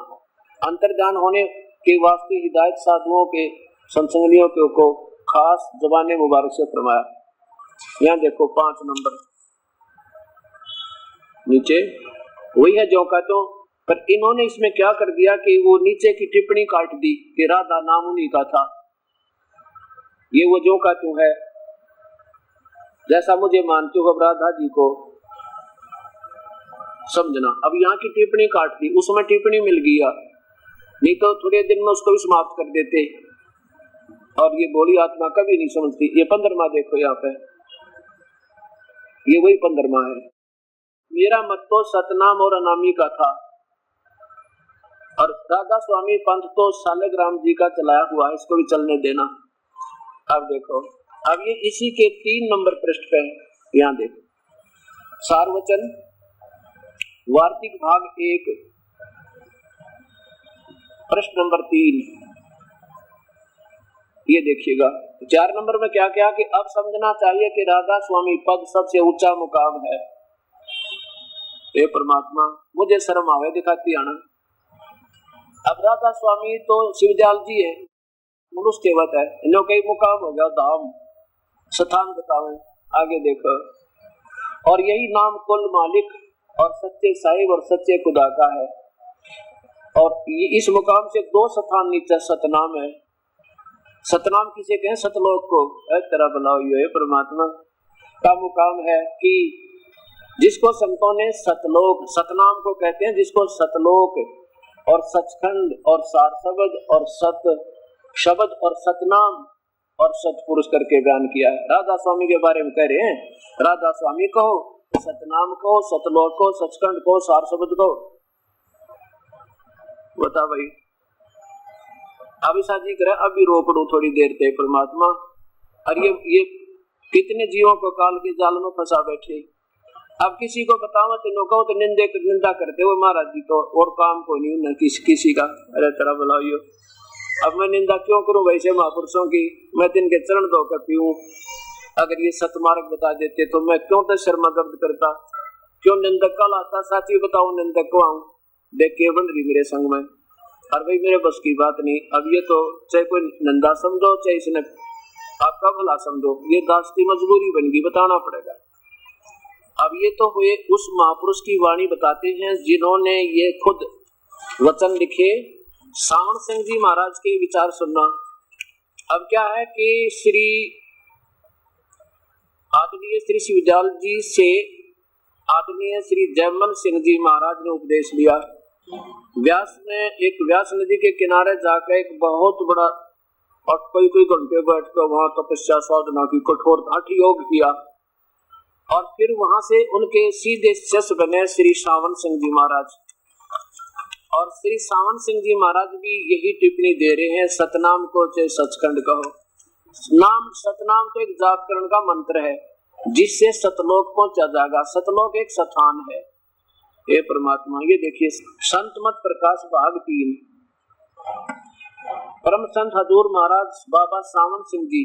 अंतर्ध्यान होने के वास्ते हिदायत साधुओं के संसंगियों को खास जुबान मुबारक से फरमाया। यहाँ देखो 5 नंबर नीचे वही है जो का तो, पर इन्होंने इसमें क्या कर दिया कि वो नीचे की टिप्पणी काट दी कि राधा नाम उन्हीं का था। ये वो जो का तू है जैसा मुझे मानते हो राधा जी को समझना। अब यहाँ की टिप्पणी काट दी, उसमें टिप्पणी मिल गया, नहीं तो थोड़े दिन में उसको भी समाप्त कर देते। और ये बोली आत्मा कभी नहीं समझती। ये 15वां देखो यहाँ पे, ये वही 15वां है। मेरा मत तो सतनाम और अनामी का था और राधा स्वामी पंथ तो शालिग्राम जी का चलाया हुआ है, इसको भी चलने देना। अब देखो, अब ये इसी के 3 नंबर पृष्ठ पे यहाँ देखो सार्वचन वार्तिक भाग 1 प्रश्न नंबर 3 ये देखिएगा। 4 नंबर में क्या क्या कि अब समझना चाहिए कि राधा स्वामी पद सबसे ऊंचा मुकाम है। हे परमात्मा मुझे शर्म आवे दिखाती आना। अब राधा स्वामी तो शिवदयाल जी है, मनुष्य केवत है, इन्हों कई मुकाम हो गया, धाम स्थान बतावे आगे देखो। और यही नाम कुल मालिक और सच्चे साहिब और सच्चे खुदा का है। और ये इस मुकाम से 2 स्थान नीचे सतनाम है। सतनाम किसे कहें? सतलोक को। तेरा भला हो परमात्मा का मुकाम है कि जिसको संतों ने सतलोक सतनाम को कहते हैं, जिसको सतलोक और सचखंड और सार शब्द और सत शब्द और सतनाम और सतपुरुष करके बयान किया है। राधा स्वामी के बारे में कह रहे हैं, राधा स्वामी कहो, सतनाम कहो, सतलोक को, सचखंड को, सार शब्द को। बता भाई, अभी साजी करे अभी रोक दो थोड़ी देर तक परमात्मा। और ये कितने जीवों को काल के जाल में फंसा बैठे। अब किसी को बताओ तो निंदा करते हो महाराज जी तो और काम को नहीं न किसी का। अरे तेरा बुलाइयो, अब मैं निंदा क्यों करूं वैसे महापुरुषों की? मैं तिनके चरण धोकर पीऊं। अगर ये सतमार्ग बता देते तो मैं क्यों तो शर्मा दर्द करता, क्यों निंदक का लाता? साथी बताओ निंदक को आऊं देख के बन रही मेरे संग में। और भाई मेरे बस की बात नहीं। अब ये तो चाहे कोई निंदा समझो चाहे इसने आपका भला समझो, ये दास की मजबूरी बन गई, बताना पड़ेगा। अब ये तो हुए उस महापुरुष की वाणी बताते हैं जिन्होंने ये खुद वचन लिखे। सावण सिंह जी महाराज के विचार सुनना। अब क्या है कि श्री आदरणीय श्री शिवदयाल जी से आदरणीय श्री जयमल सिंह जी महाराज ने उपदेश लिया। व्यास ने एक व्यास नदी के किनारे जाकर एक बहुत बड़ा और कोई घंटे बैठ कर वहां तपस्या साधना की, कठोर हठ योग किया। और फिर वहां से उनके सीधे शिष्य बने श्री सावन सिंह जी महाराज। और श्री सावन सिंह जी महाराज भी यही टिप्पणी दे रहे हैं, सतनाम को चाहे सचखंड कहो। नाम सतनाम तो एक जागरण का मंत्र है जिससे सतलोक पहुंचा जाएगा। सतलोक एक स्थान है। हे परमात्मा, ये देखिए संत मत प्रकाश भाग 3 परम संत हजूर महाराज बाबा सावन सिंह जी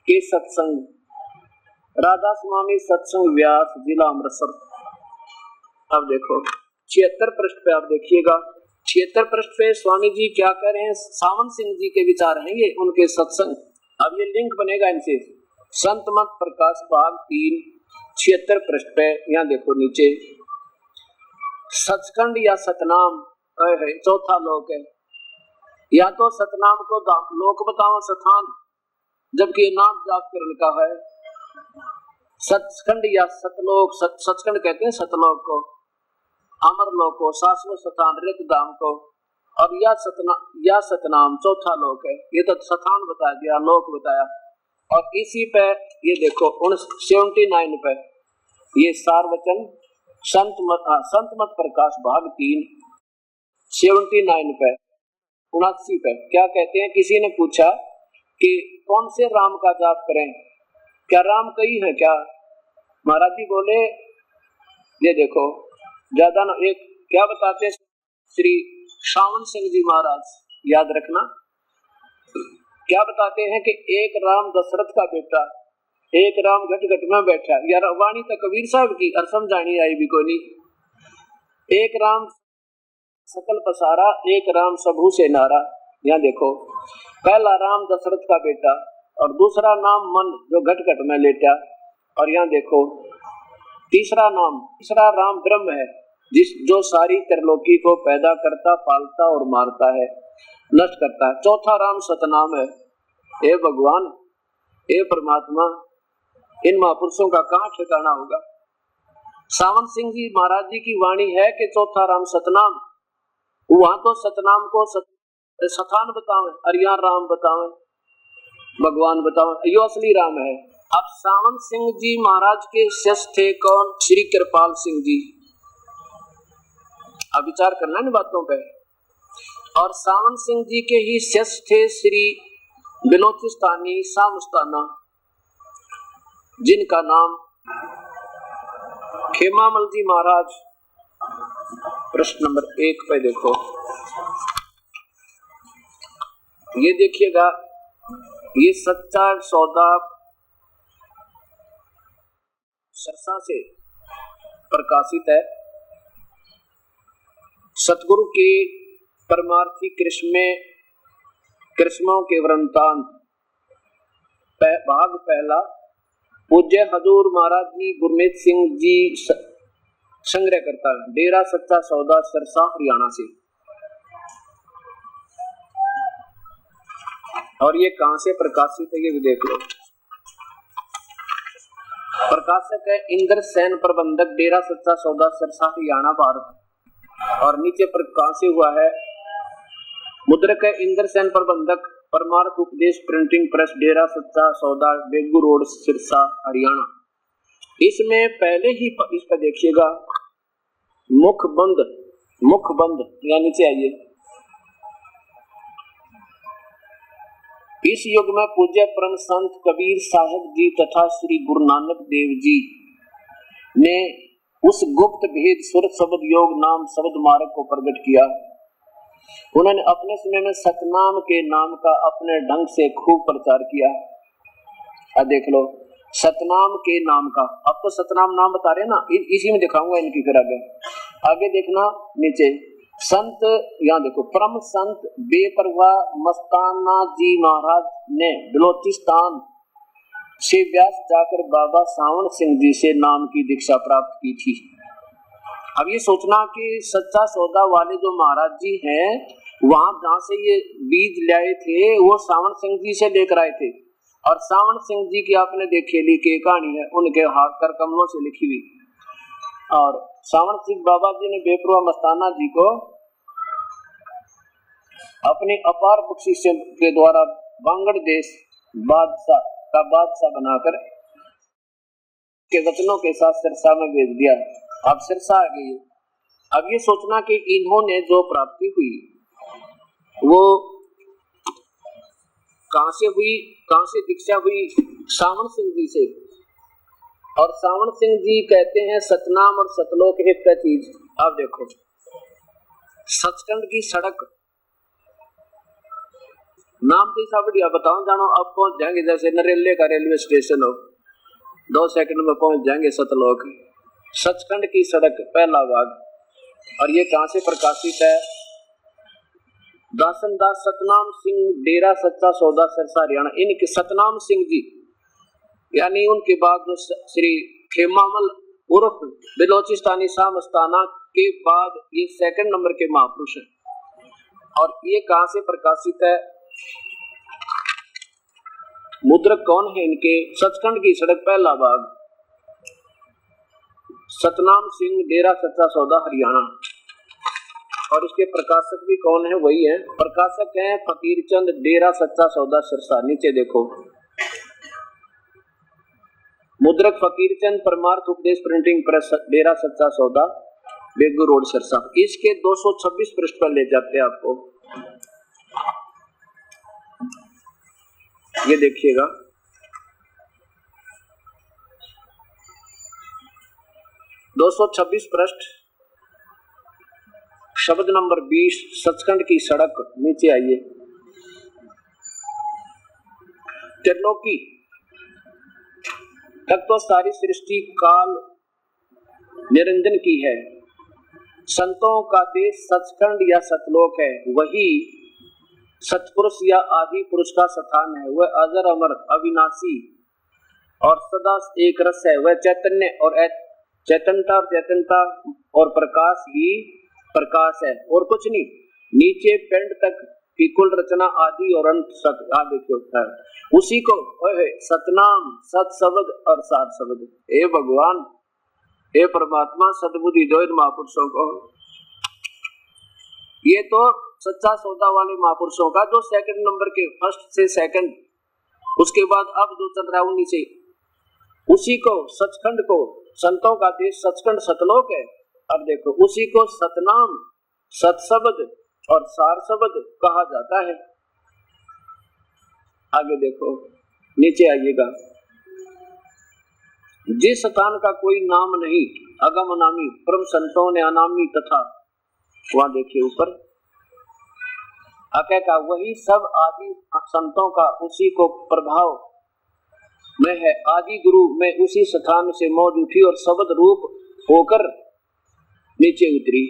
के सत्संग, राधा स्वामी सत्संग व्यास, जिला अमृतसर। अब देखो 76 पृष्ठ पे आप देखिएगा। 76 पृष्ठ पे स्वामी जी क्या कह रहे हैं? सावन सिंह जी के विचार हैं ये, उनके सत्संग अब ये लिंक बनेगा इनसे। संत मत प्रकाश भाग 3 76 पृष्ठ पे यहाँ देखो नीचे, सचखंड या सतनाम है चौथा लोक है। या तो सतनाम को लोक बताओ स्थान, जबकि नाम जाप कर लिखा है सचखंड या सतलोक। सचखंड कहते हैं सतलोक को, अमर लोक को, शाश्वत स्थान रित धाम को, और या सतनाम चौथा लोक है। ये तो स्थान बता दिया, लोक बताया। और इसी पे ये देखो 79 पे ये सारवचन संत मत प्रकाश भाग 3 79 पे 79 पे क्या कहते हैं। किसी ने पूछा कि कौन से राम का जाप करें, क्या राम कई है क्या? महाराज जी बोले ये देखो ज्यादा ना, एक क्या बताते श्री श्रावण सिंह जी महाराज, याद रखना, क्या बताते हैं कि एक राम दशरथ का बेटा, एक राम घट घट में बैठा। यार वाणी तो कबीर साहब की और समझानी आई भी कोई नहीं। एक राम सकल पसारा, एक राम सबू से नारा। यहाँ देखो पहला राम दशरथ का बेटा और दूसरा नाम मन जो घट घट में लेटा। और यहाँ देखो तीसरा राम ब्रह्म है जो सारी त्रिलोकी को पैदा करता, पालता और मारता है, नष्ट करता है। चौथा राम सतनाम है। हे भगवान, हे परमात्मा, इन महापुरुषों का कहाँ ठिकाना होगा। सावन सिंह जी महाराज जी की वाणी है कि चौथा राम सतनाम। वहां तो सतनाम को सतान बतावे और यहाँ राम बतावे, भगवान बतावे, यो असली राम है। अब सावन सिंह जी महाराज के शिष्य थे कौन? श्री कृपाल सिंह जी। अब विचार करना इन बातों पे। और सावन सिंह जी के ही शिष्य थे श्री बिलोचिस्तानी सामुस्ताना, जिनका नाम खेमामल जी महाराज। प्रश्न नंबर 1 पे देखो, ये देखिएगा, ये सच्चा सौदा सरसा से प्रकाशित है। सतगुरु के परमार्थी कृष्णों के वृंतांत भाग पहला, पूज्य हजूर महाराज जी गुरमीत सिंह जी संग्रह करता है, डेरा सच्चा सौदा सरसा हरियाणा से। और ये कहां से प्रकाशित है ये भी देख लो। प्रकाशक है इंद्र सेन प्रबंधक, डेरा सच्चा सौदा सरसा हरियाणा भारत। और नीचे पर कहां से हुआ है? मुद्रक है इंद्र सेन प्रबंधक, परमार्थ उपदेश प्रिंटिंग प्रेस, डेरा सच्चा सौदा बेगू रोड सिरसा हरियाणा। इसमें पहले ही इस पर देखिएगा मुखबंद या नीचे आइए। इस युग में पूज्य परम संत कबीर साहब जी तथा श्री गुरु नानक देव जी ने उस गुप्त भेद सुर शब्द योग नाम शब्द मार्ग को प्रकट किया। उन्होंने अपने समय में सतनाम के नाम का अपने ढंग से खूब प्रचार किया। अब देख लो सतनाम के नाम का, अब तो सतनाम नाम बता रहे ना, इसी में दिखाऊंगा इनकी। फिर आगे देखना नीचे संत, यहाँ देखो परम संत बेपरवाह मस्ताना जी महाराज ने बलोचिस्तान से व्यास जाकर बाबा सावन सिंह जी से नाम की दीक्षा प्राप्त की थी। अब ये सोचना कि सच्चा सौदा वाले जो महाराज जी हैं, वहां जहाँ से ये बीज लाए थे वो सावन सिंह जी से लेकर आए थे। और सावन सिंह जी की आपने देखी लिखी कहानी है, उनके हाथ कर कमलों से लिखी हुई। और सावन सिंह बाबा जी ने बेपरवाह मस्ताना जी को अपनी अपार बख्शिश के द्वारा बांगड़ देश बादशाह बनाकर के वचनों के साथ सिरसा में भेज दिया। अब सिरसा आ गई। अब ये सोचना कि इन्होंने जो प्राप्ति हुई वो कहां से हुई, कहां से दीक्षा हुई? सावन सिंह जी से। और सावन सिंह जी कहते हैं सतनाम और सतलोक एक का चीज। अब देखो सचखंड की सड़क नाम तो सब बढ़िया बताओ जानो। अब पहुंच जाएंगे जैसे नरेले का रेलवे स्टेशन हो, 2 सेकंड में पहुंच जाएंगे सतलोक। सचखंड की सड़क पहला भाग। और ये कहां से प्रकाशित है? दासन दास सतनाम सिंह डेरा सच्चा सौदा सिरसा हरियाणा, इनके सतनाम सिंह जी यानी उनके बाद जो श्री खेमामल उर्फ बिलोचिस्तानी शाह मस्ताना के बाद ये सेकंड नंबर के महापुरुष हैं। और ये कहां से प्रकाशित है, मुद्रक कौन है इनके, सचखंड की सड़क पहला भाग, सतनाम सिंह डेरा सच्चा सौदा हरियाणा। और इसके प्रकाशक भी कौन है, वही है, प्रकाशक है फकीर चंद डेरा सच्चा सौदा सिरसा। नीचे देखो, मुद्रक फकीर चंद परमार्थ उपदेश प्रिंटिंग प्रेस डेरा सच्चा सौदा बेगू रोड सिरसा। इसके 226 पृष्ठ पर ले जाते हैं आपको, ये देखिएगा। दो 226 पृष्ठ, शब्द नंबर 20, सचखंड की सड़क। नीचे आइए, त्रिलोकी तक तो सारी सृष्टि काल निरंजन की है, संतों का देश सचखंड या सतलोक है, वही सतपुरुष या आदि पुरुष का स्थान है। वह अजर अमर अविनाशी और सदा एक रस है। वह चैतन्य और चैतन्यता और प्रकाश ही प्रकाश है और कुछ नहीं। नीचे पेंड तक की कुल रचना आदि और अंत सत होता है। उसी को सतनाम सत शब्द और सार शब्द। हे भगवान, हे परमात्मा, सद्बुद्धि दो इन महापुरुषों को। ये तो सच्चा सौदा वाले महापुरुषों का जो सेकंड नंबर के, फर्स्ट से सेकंड, उसके बाद अब जो चल रहा है उन्हीं से, उसी को सचखंड को, संतों का देश सचखंड सतलोक है। अब देखो, उसी को सतनाम सतशब्द और सार शब्द कहा जाता है। आगे देखो, नीचे आइएगा। जिस स्थान का कोई नाम नहीं, अगम अनामी, परम संतों ने अनामी तथा, वहां देखिए ऊपर आके का, वही सब आदि संतों का उसी को प्रभाव में है। आदि गुरु में उसी स्थान से मौज उठी और शब्द रूप होकर नीचे उतरी।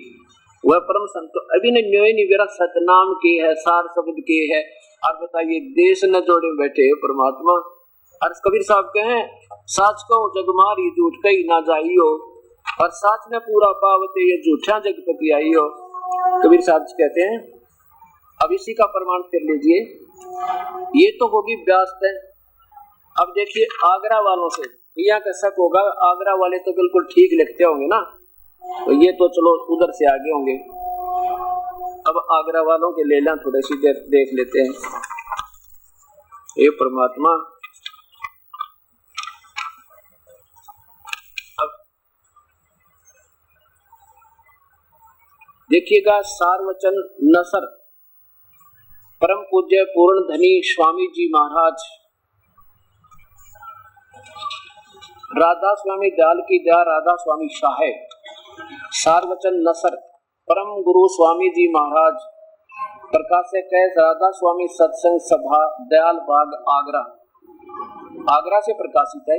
वह परम संत अभी निवेरा सतनाम के है, सार शब्द के है। और बताइए, देश न जोड़े बैठे परमात्मा। और कबीर साहब कहे, साच को जगमार ये झूठ कही ना जाइयो, और साच ने पूरा पावते ये झूठा जगपति आइयो। कबीर साहब कहते हैं। अब इसी का प्रमाण कर लीजिए, ये तो होगी व्यास है। अब देखिए आगरा वालों से यहाँ का शक होगा, आगरा वाले तो बिल्कुल ठीक लिखते होंगे ना, तो ये तो चलो उधर से आगे होंगे। अब आगरा वालों के ले लें, थोड़े सी देख लेते हैं। हे परमात्मा, अब देखिएगा, सारवचन नसर परम पूज्य पूर्ण धनी स्वामी जी महाराज, राधा स्वामी दयाल की दया, राधा स्वामी शाह, सारवचन नसर परम गुरु स्वामी जी महाराज, प्रकाशक है राधा स्वामी सत्संग सभा, दयाल बाग, आगरा। आगरा से प्रकाशित है।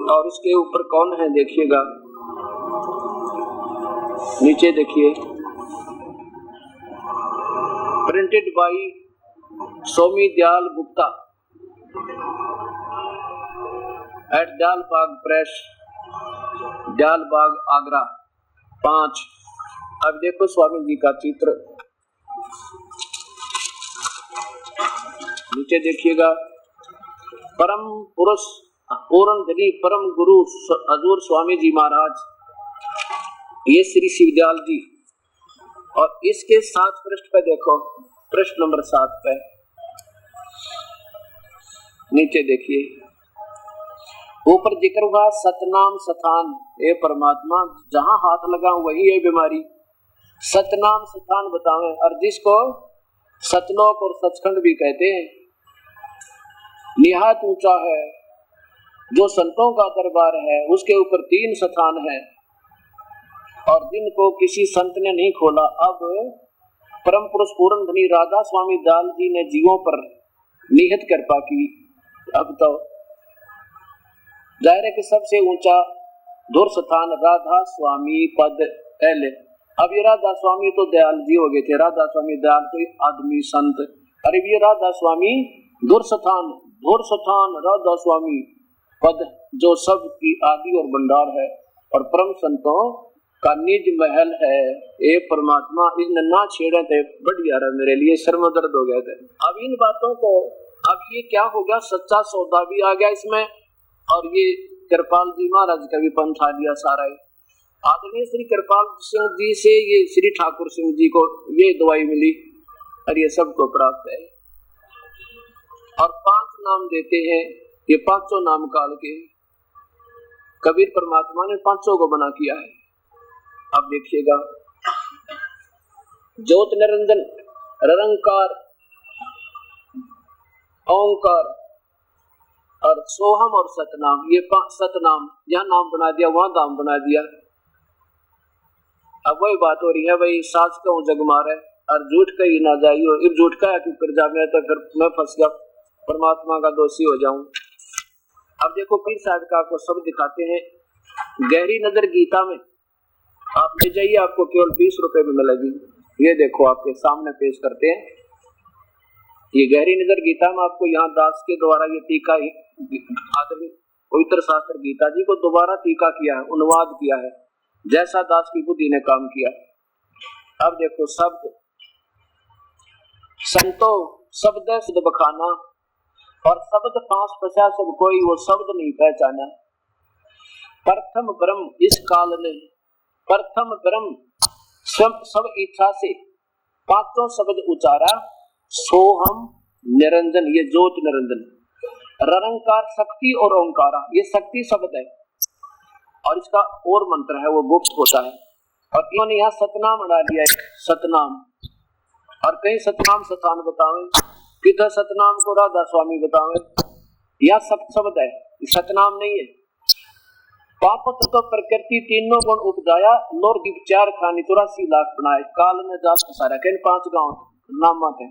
और इसके ऊपर कौन है देखिएगा, नीचे देखिए, printed by Swami Dayal Gupta at Dayal Bagh press, Dayal Bagh, Agra 5। अब देखो स्वामी जी का चित्र, नीचे देखिएगा, परम पुरुष पूर्ण धनी परम गुरु हजूर स्वामी जी महाराज, ये श्री शिवदयाल जी। और इसके 7 पृष्ठ पे देखो, पृष्ठ नंबर 7 पे नीचे देखिए, ऊपर जिक्र हुआ सतनाम स्थान। हे परमात्मा, जहां हाथ लगा वही है बीमारी। सतनाम स्थान बतावे, और जिसको सतलोक और सचखंड भी कहते हैं, निहात ऊंचा है, जो संतों का दरबार है, उसके ऊपर 3 स्थान है और जिनको किसी संत ने नहीं खोला। अब परम पुरुष पूर्ण धनी राधा स्वामी दयाल जी ने जीवों पर निहित कृपा की। अब तो जाहिर है कि सबसे ऊंचा धुर स्थान राधा स्वामी पद एल, अब ये राधा स्वामी तो दयाल जी हो गए थे, राधा स्वामी दयाल कोई आदमी संत, अरे ये राधा स्वामी धुरस्थान राधा स्वामी पद जो सब की आदि और भंडार है और परम संतों का निज महल है। ए परमात्मा इन ना छेड़े थे, बढ़िया रहा मेरे लिए, सर में दर्द हो गए थे। अब इन बातों को, अब ये क्या हो गया, सच्चा सौदा भी आ गया इसमें, और ये कृपाल जी महाराज का भी पंथ आ गया सारा। आदरणीय श्री कृपाल सिंह जी से ये श्री ठाकुर सिंह जी को ये दवाई मिली और ये सबको प्राप्त है। और 5 नाम देते हैं, ये 5 नाम काल के कबीर परमात्मा ने 5 को बना किया है। अब देखिएगा, ज्योत निरंजन, निरंकार, ओंकार और सोहम और सतनाम, ये 5 सतनाम, यहाँ नाम बना दिया वहां नाम बना दिया। अब वही बात हो रही है भाई, सास कहूं जग मारे और झूठ कही ना जाइयो, इब झूठ का क्यों कर जा, मैं तो फिर मैं फंस गया, परमात्मा का दोषी हो जाऊं। अब देखो पीर साहब का आपको सब दिखाते हैं, गहरी नजर गीता में आप ले जाइए, आपको केवल 20 रुपए में मिलेगी। ये देखो आपके सामने पेश करते हैं, ये गहरी नजर गीता में आपको यहाँ दास के द्वारा ये टीका पवित्र शास्त्र गीता जी को दोबारा टीका किया है, अनुवाद किया है, जैसा दास की बुद्धि ने काम किया। अब देखो शब्द संतो शब्द शुद्ध बखाना, और शब्द 5 पचा सब कोई वो शब्द नहीं पहचाना। प्रथम ब्रह्म इस काल ने, प्रथम ब्रह्म सब इच्छा से 5 शब्द उचारा, सोहम निरंजन, ये ज्योत निरंजन, ररंकार शक्ति और ओंकारा, ये शक्ति शब्द है और इसका और मंत्र है वो गुप्त होता है। और इन्होंने यहाँ सतनाम अड़ा लिया, एक सतनाम, और कहीं सतनाम सतान बतावे, किधर सतनाम को राधा स्वामी बतावे, यह सप्त शब्द है, सतनाम नहीं है। पापत तो प्रकृति तीनों गुण उपजाया, नौर दीप 4 खानी 84 लाख बनाए, काल ने जास सारा कहीं 5 गांव नाम है।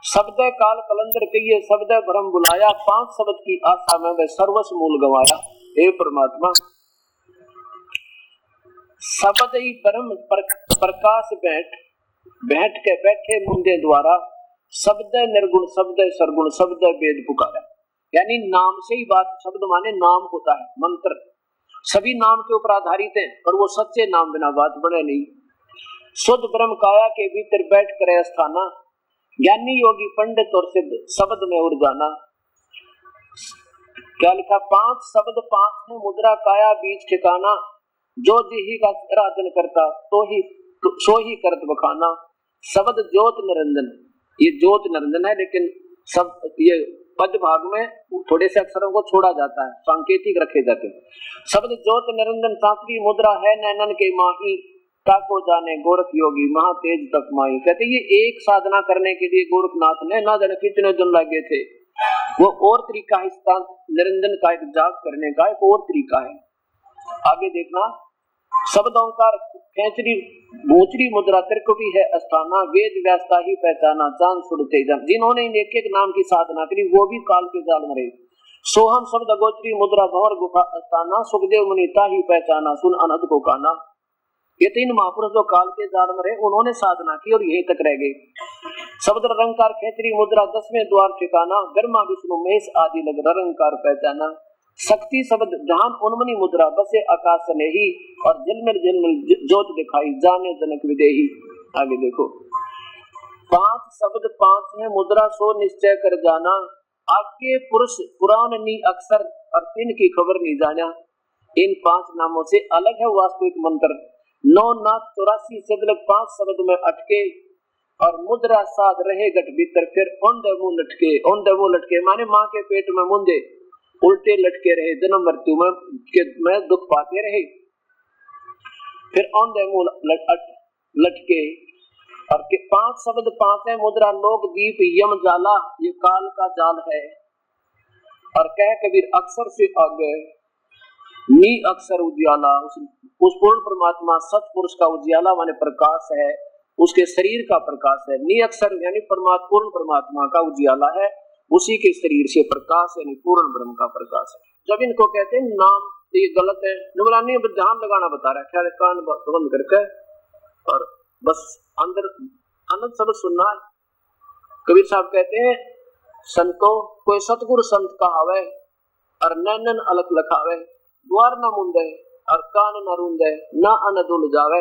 शब्द काल कलंदर कहिए, शब्द ब्रह्म बुलाया, 5 शब्द की आशा में वह सर्वस्व मूल गवाया। हे परमात्मा, शब्द ही ब्रह्म प्रकाश बैठ के बैठे मुंदे द्वारा, शब्द निर्गुण शब्द सरगुण शब्द वेद पुकारा। यानी नाम से ही बात, शब्द माने नाम होता है, मंत्र सभी नाम के ऊपर आधारित है, पर वो सच्चे नाम बिना बात बने नहीं। शुद्ध ब्रह्म काया के भीतर बैठ कर अस्थाना, ज्ञानी योगी पंडित और सिद्ध शब्द में उड़ जाना। क्या लिखा, 5 शब्द 5 है, मुद्रा काया बीच ठिकाना, जो जिही का आराधन करता सो ही करत बखाना। शब्द ज्योत निरंजन, ये ज्योत निरंजन है, लेकिन सब ये पद भाग में थोड़े से अक्षरों को छोड़ा जाता है, सांकेतिक रखे जाते हैं। शब्द ज्योत निरंजन शास्त्री मुद्रा है, नैनन के माही ताको जाने गोरख योगी महा तेज तक माई। कहते ये एक साधना करने के लिए गोरखनाथ ने ना जाने कितने दिन लगे थे, वो और तरीका है, निरंजन का एक जाप करने का एक और तरीका है। आगे देखना, शब्द ओंकार खेचरी भूचरी मुद्रा त्रिकुटी है अस्थाना, वेद व्यासता ही पहचाना, चांद सुरते जन। जिन्होंने इन एक नाम की साधना करी वो भी काल के जाल में रहे। सोहम शब्द गोचरी मुद्रा भंवर गुफा अस्थाना, सुखदेव मुनिता ही पहचाना, सुन अनहद को काना। ये 3 महापुरुष जो काल के जाल में रहे, उन्होंने साधना की और यहीं तक रह गए। शब्द रंकार खेचरी मुद्रा 10वें द्वार ठिकाना, ब्रह्मा विष्णु महेश आदि लग रंकार पहचाना। शक्ति शब्द ध्यान उन्मनी मुद्रा बसे आकाश ने ही, और झिलमिल ज्योत दिखाई जाने जनक विदेही। आगे देखो, 5 शब्द 5 है, मुद्रा सो निश्चय कर जाना, आगे पुरुष पुराण नी अक्षर और 3 की खबर नहीं जाना। इन 5 नामों से अलग है वास्तविक मंत्र। 9 नाथ 84 सिद्ध 5 शब्द में अटके, और मुद्रा साध रहे गठ भीतर, फिर औंधे मुंह लटके। औंधे मुंह लटके माने माँ के पेट में मुंदे उल्टे लटके रहे, जन्म मृत्यु में दुख पाते रहे, फिर औंधे मुंह लटके। और 5 शब्द 5 है, मुद्रा लोक दीप यम जाला, ये काल का जाल है। और कह कबीर अक्षर से आगे नी अक्षर उजियाला, उस पूर्ण परमात्मा सतपुरुष का उजियाला माने प्रकाश है, उसके शरीर का प्रकाश है। नी अक्षर यानी पूर्ण परमात्मा का उजियाला है, उसी के शरीर से प्रकाश यानी पूर्ण ब्रह्म का प्रकाश है। जब इनको कहते हैं नाम, तो ये गलत है, नुकरानी ध्यान लगाना बता रहा है, ख्याल कान बंद करके और बस अंदर आनंद शब्द सुनना है। कबीर साहब कहते हैं संतो कोई सतगुरु संत कहावे और नैनन अलख लखावे, द्वार न मुंदे और कान न रूंदे, न अन दुल जावे,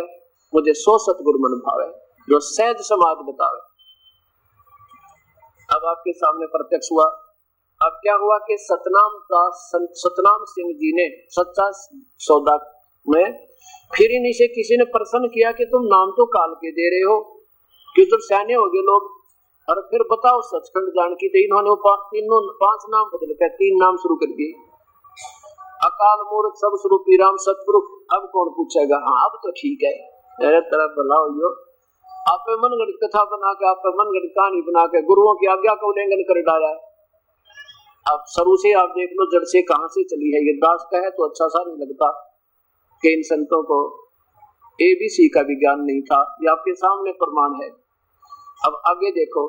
मुझे सो सतगुरु मन भावे, जो सहज समाज बतावे। अब आपके सामने प्रत्यक्ष हुआ। अब क्या हुआ कि सतनाम सिंह जी ने सच्चा सौदा में फिर इन्हीं से किसी ने प्रश्न किया कि तुम नाम तो काल के दे रहे हो कि जब सैन्य हो गए लोग, और फिर बताओ सचखंड जान की। तो इन्होंने तीनों 5 नाम बदल कर 3 नाम शुरू कर दिए, अकाल मूर्ख सब स्वरूपी राम सतपुरुष। अब कौन पूछेगा? हाँ अब तो ठीक है, मेरे तरफ भला हो। आप मनगढ़ कथा बना के, आप मनगढ़ कहानी बना के गुरुओं की आज्ञा को उल्लंघन कर डाला। अब शुरू से आप देख लो जड़ से कहां से चली है। ये दास का है तो अच्छा सा नहीं लगता कि इन संतों को ABC का भी ज्ञान नहीं था। ये आपके सामने प्रमाण है। अब आगे देखो,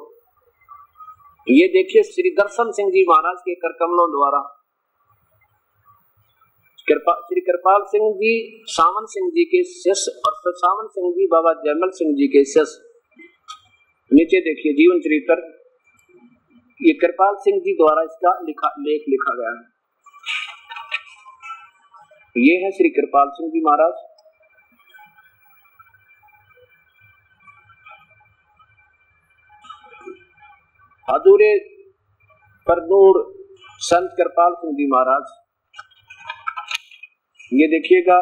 ये देखिए श्री दर्शन सिंह जी महाराज के कर कमलों द्वारा श्री कृपाल सिंह जी सावन सिंह जी के शिष्य और सावन सिंह जी बाबा जयमल सिंह जी के शिष्य। नीचे देखिए जीवन चरित्र, ये कृपाल सिंह जी द्वारा इसका लेख लिखा गया है। ये है श्री कृपाल सिंह जी महाराज। अधूरे पर नूर संत कृपाल सिंह जी महाराज। ये देखिएगा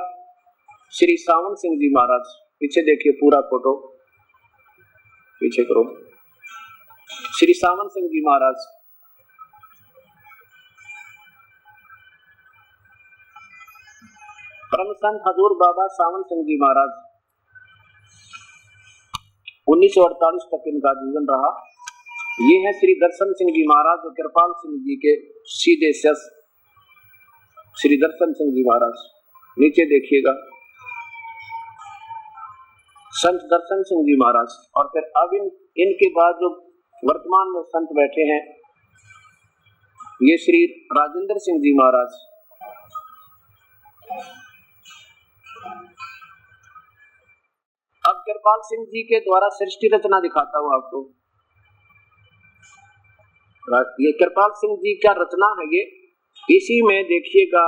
श्री सावन सिंह जी महाराज। पीछे देखिए पूरा फोटो, पीछे करो। श्री सावन सिंह जी महाराज, परम संत हजूर बाबा सावन सिंह जी महाराज। 1948 तक इनका जीवन रहा। ये है श्री दर्शन सिंह जी महाराज और कृपाल सिंह जी के सीधे शिष्य श्री दर्शन सिंह जी महाराज। नीचे देखिएगा संत दर्शन सिंह जी महाराज। और फिर अब इनके बाद जो वर्तमान में संत बैठे हैं, ये श्री राजेंद्र सिंह जी महाराज। अब कृपाल सिंह जी के द्वारा सृष्टि रचना दिखाता हूं आपको। ये कृपाल सिंह जी का रचना है। ये इसी में देखिएगा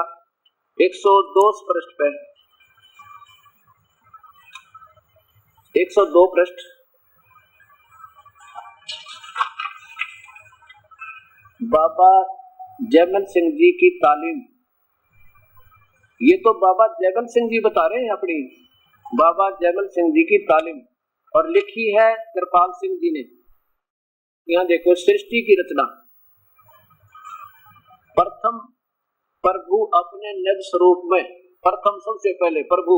102 पृष्ठ पे 102 पृष्ठ बाबा जयमल सिंह जी की तालीम। ये तो बाबा जयमल सिंह जी बता रहे हैं अपनी, बाबा जयमल सिंह जी की तालीम, और लिखी है कृपाल सिंह जी ने। यहाँ देखो सृष्टि की रचना। प्रथम प्रभु अपने निज स्वरूप में, प्रथम सबसे पहले प्रभु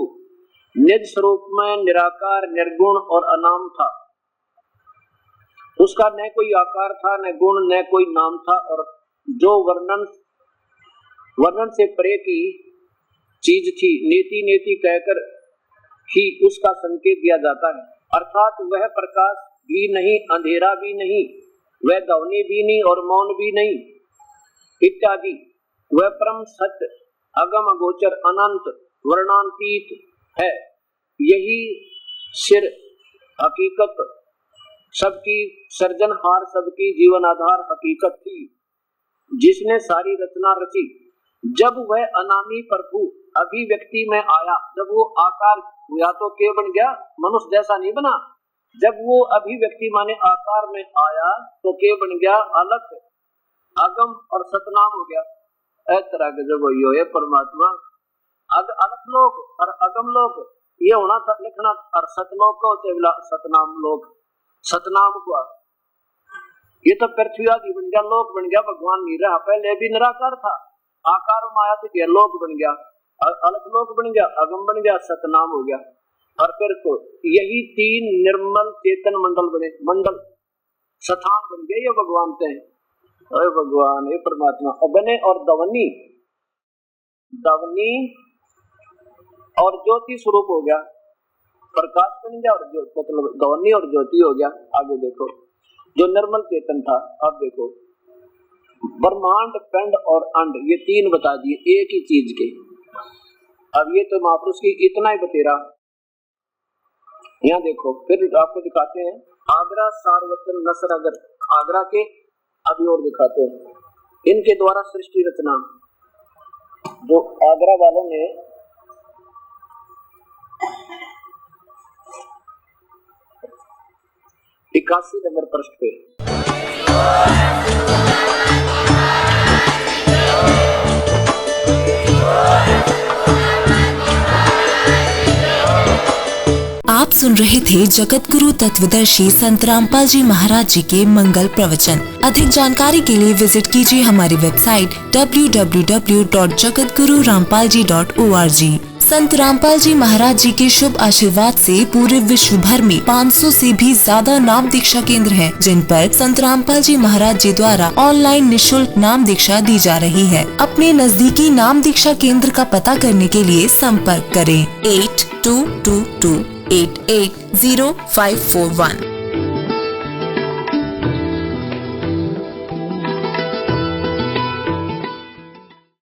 निज स्वरूप में निराकार निर्गुण और अनाम था। उसका न कोई आकार था, न गुण, न कोई नाम था, और जो वर्णन से परे की चीज थी, नेति नेति कहकर ही उसका संकेत दिया जाता है। अर्थात वह प्रकाश भी नहीं, अंधेरा भी नहीं, वह ध्वनि भी नहीं और मौन भी नहीं इत्यादि। वह परम सत्य, अगम अगोचर, अनंत, वर्णांतीत है। यही सिर हकीकत, सबकी सर्जनहार, सबकी जीवन आधार हकीकत थी, जिसने सारी रचना रची। जब वह अनामी प्रभु अभिव्यक्ति में आया, जब वो आकार हुआ तो क्या बन गया? मनुष्य जैसा नहीं बना। जब वो अभिव्यक्ति माने आकार में आया तो क्या बन गया? अलख, अगम और सतनाम हो गया। इस तरह के जब यो है परमात्मा, अलख लोक और अगम लोक ये होना था लिखना, और सतलोक को सतनाम लोक, सतनाम हुआ। ये तो पृथ्वी आदि बन गया, लोक बन गया। भगवान नहीं रहा, पहले भी निराकार था, आकार में आया तो क्या लोक बन गया, अलख लोक बन गया, अगम बन गया, सतनाम हो गया। और फिर तो यही 3 निर्मल चेतन मंडल बने, मंडल स्थान बन गए। ये भगवान थे, अरे भगवान, ये परमात्मा बने। और दवनी, दवनी और ज्योति स्वरूप हो गया, प्रकाश बन गया, और मतलब दवनी और ज्योति हो गया। आगे देखो जो निर्मल चेतन था। अब देखो ब्रह्मांड, पिंड और अंड, ये 3 बता दिए एक ही चीज के। अब ये तो महापुरुष की इतना ही बतेरा। यहाँ देखो, फिर आपको दिखाते हैं आगरा सारवतन नसरगर, आगरा के अभी और दिखाते हैं। इनके द्वारा सृष्टि रचना, जो आगरा वालों ने 81 नंबर पृष्ठ पे आप सुन रहे थे जगत गुरु तत्वदर्शी संत रामपाल जी महाराज जी के मंगल प्रवचन। अधिक जानकारी के लिए विजिट कीजिए हमारी वेबसाइट www.jagatgururampalji.org। संत रामपाल जी महाराज जी के शुभ आशीर्वाद से पूरे विश्व भर में 500 से भी ज्यादा नाम दीक्षा केंद्र हैं, जिन पर संत रामपाल जी महाराज जी द्वारा ऑनलाइन निशुल्क नाम दीक्षा दी जा रही है। अपने नजदीकी नाम दीक्षा केंद्र का पता करने के लिए संपर्क करें 8222880541।